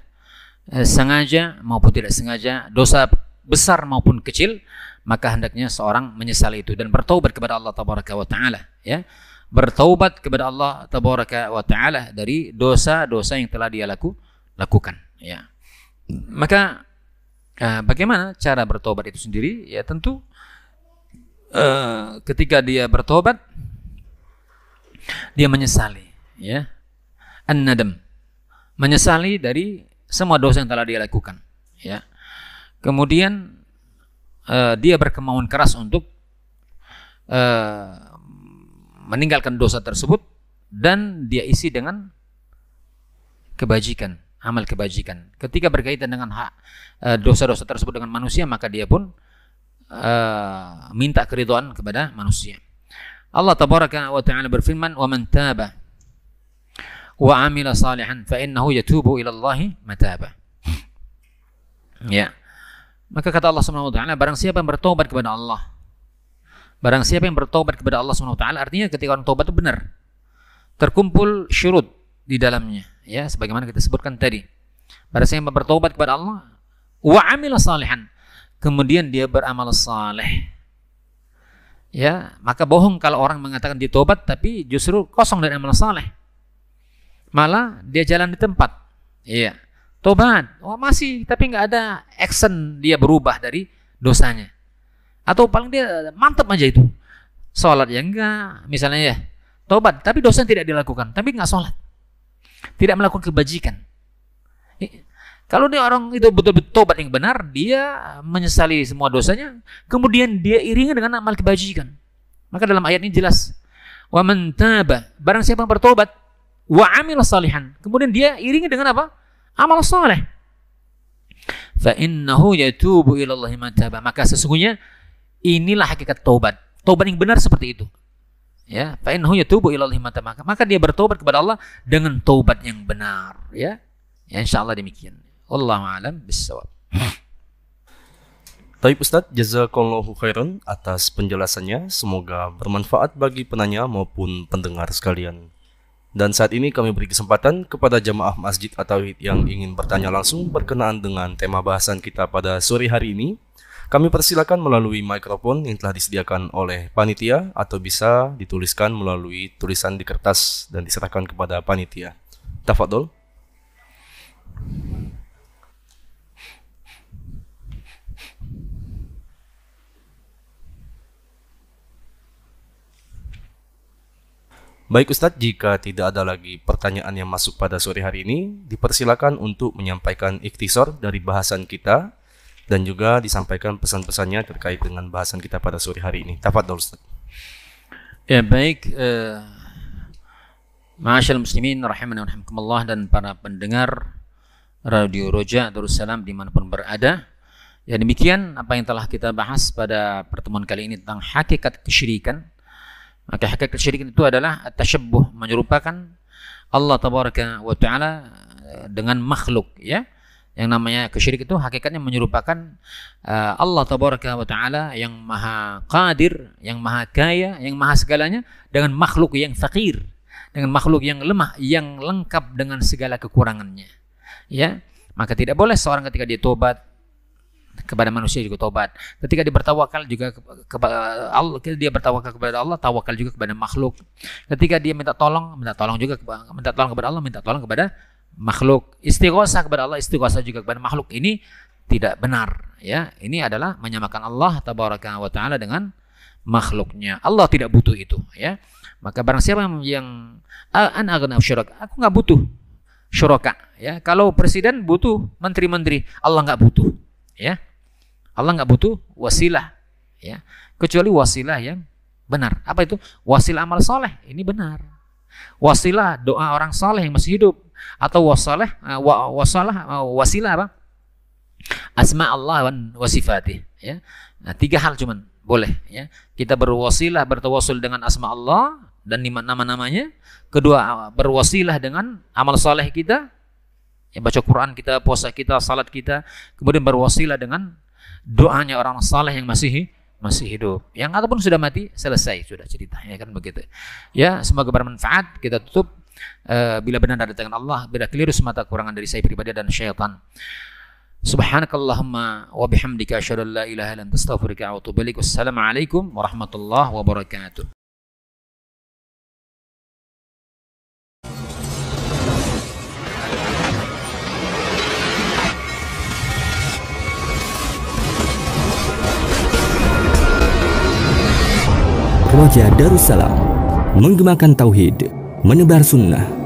Speaker 2: sengaja maupun tidak sengaja, dosa besar maupun kecil, maka hendaknya seorang menyesali itu dan bertaubat kepada Allah tabaraka wa taala, ya. Bertaubat kepada Allah tabaraka wa taala dari dosa-dosa yang telah dia lakukan, ya. Maka bagaimana cara bertaubat itu sendiri? Ya tentu ketika dia bertaubat, dia menyesali, ya. An-nadam, menyesali dari semua dosa yang telah dia lakukan, ya. Kemudian dia berkemauan keras untuk meninggalkan dosa tersebut dan dia isi dengan kebajikan, amal kebajikan. Ketika berkaitan dengan dosa-dosa tersebut dengan manusia, maka dia pun minta keridhaan kepada manusia. Allah tabaraka wa ta'ala berfirman, "Wa man taba wa 'amila salihan fa innahu yatubu ila Allahi mataba." Ya. Maka kata Allah Subhanahu wa taala, barang siapa yang bertobat kepada Allah. Barang siapa yang bertobat kepada Allah Subhanahu wa taala, artinya ketika orang tobat itu benar. Terkumpul syurut di dalamnya, ya, sebagaimana kita sebutkan tadi. Barang siapa yang bertobat kepada Allah wa 'amila salihan, kemudian dia beramal saleh. Ya, maka bohong kalau orang mengatakan dia tobat tapi justru kosong dari amal saleh. Malah dia jalan di tempat. Iya. Tobat, oh masih, tapi nggak ada action dia berubah dari dosanya. Atau paling dia mantap aja itu. Sholat ya enggak, misalnya ya. Tobat, tapi dosa tidak dilakukan, tapi nggak sholat. Tidak melakukan kebajikan. Kalau dia orang itu betul-betul tobat yang benar, dia menyesali semua dosanya, kemudian dia iringi dengan amal kebajikan. Maka dalam ayat ini jelas, wa man taba, barang siapa yang bertobat, wa amila salihan, kemudian dia iringi dengan apa? Amal saleh. Fa innahu yatubu ila Allahi mataba, maka sesungguhnya inilah hakikat tobat. Tobat yang benar seperti itu. Ya, fa innahu yatubu ila Allahi mataba, maka dia bertobat kepada Allah dengan tobat yang benar, ya. Ya, insyaallah demikian. Wallahu a'lam bissawab.
Speaker 3: Baik Ustadz, jazakallahu khairan atas penjelasannya. Semoga bermanfaat bagi penanya maupun pendengar sekalian. Dan saat ini kami beri kesempatan kepada jamaah Masjid At-Tauhid yang ingin bertanya langsung berkenaan dengan tema bahasan kita pada sore hari ini. Kami persilakan melalui mikrofon yang telah disediakan oleh panitia atau bisa dituliskan melalui tulisan di kertas dan diserahkan kepada panitia. Tafadhol. Baik Ustadz, jika tidak ada lagi pertanyaan yang masuk pada sore hari ini, dipersilakan untuk menyampaikan ikhtisar dari bahasan kita dan juga disampaikan pesan-pesannya terkait dengan bahasan kita pada sore hari ini. Tafadhol Ustadz.
Speaker 2: Ya baik, ma'asyal muslimin rahimani wa rahimakumullah dan para pendengar Radio Roja Darussalam dimanapun berada. Ya demikian apa yang telah kita bahas pada pertemuan kali ini tentang hakikat kesyirikan. Maka hakikat kesyirikan itu adalah tasyabbuh, menyerupakan Allah tabaraka wa taala dengan makhluk, ya. Yang namanya kesyirikan itu hakikatnya menyerupakan Allah tabaraka wa taala yang maha qadir, yang maha kaya, yang maha segalanya dengan makhluk yang fakir, dengan makhluk yang lemah, yang lengkap dengan segala kekurangannya. Ya, maka tidak boleh seorang ketika dia tobat kepada manusia juga tobat. Ketika dia bertawakal juga kepada Allah, dia bertawakal kepada Allah, tawakal juga kepada makhluk. Ketika dia minta tolong juga minta tolong kepada Allah, minta tolong kepada makhluk. Istighosah kepada Allah, istighosah juga kepada makhluk. Ini tidak benar, ya. Ini adalah menyamakan Allah tabaraka wa taala dengan makhluknya. Allah tidak butuh itu, ya. Maka barang siapa yang an aghna syuraka, aku nggak butuh syuraka, ya. Kalau presiden butuh menteri-menteri, Allah nggak butuh. Ya, Allah nggak butuh wasilah, ya, kecuali wasilah yang benar. Apa itu? Wasilah amal soleh, ini benar. Wasilah doa orang soleh yang masih hidup, atau wasilah apa? Asma Allah wa sifatih, ya. Nah, 3 hal cuman boleh, ya. Kita berwasilah, bertawassul dengan asma Allah dan nama-namanya. Kedua, berwasilah dengan amal soleh kita. Ya, baca Quran kita, puasa kita, salat kita, kemudian berwasilah dengan doanya orang saleh yang masih hidup. Yang ataupun sudah mati, selesai sudah ceritanya, kan begitu. Ya, semoga bermanfaat. Kita tutup bila benar dari tangan Allah, bila keliru semata kurangan dari saya pribadi dan syaitan. Subhanakallahumma wa bihamdika asyhadu an la ilaha illa anta astaghfiruka wa atubu ilaik. Wassalamualaikum warahmatullahi wabarakatuh.
Speaker 1: Roja Darussalam, menggemakan tauhid, menebar sunnah.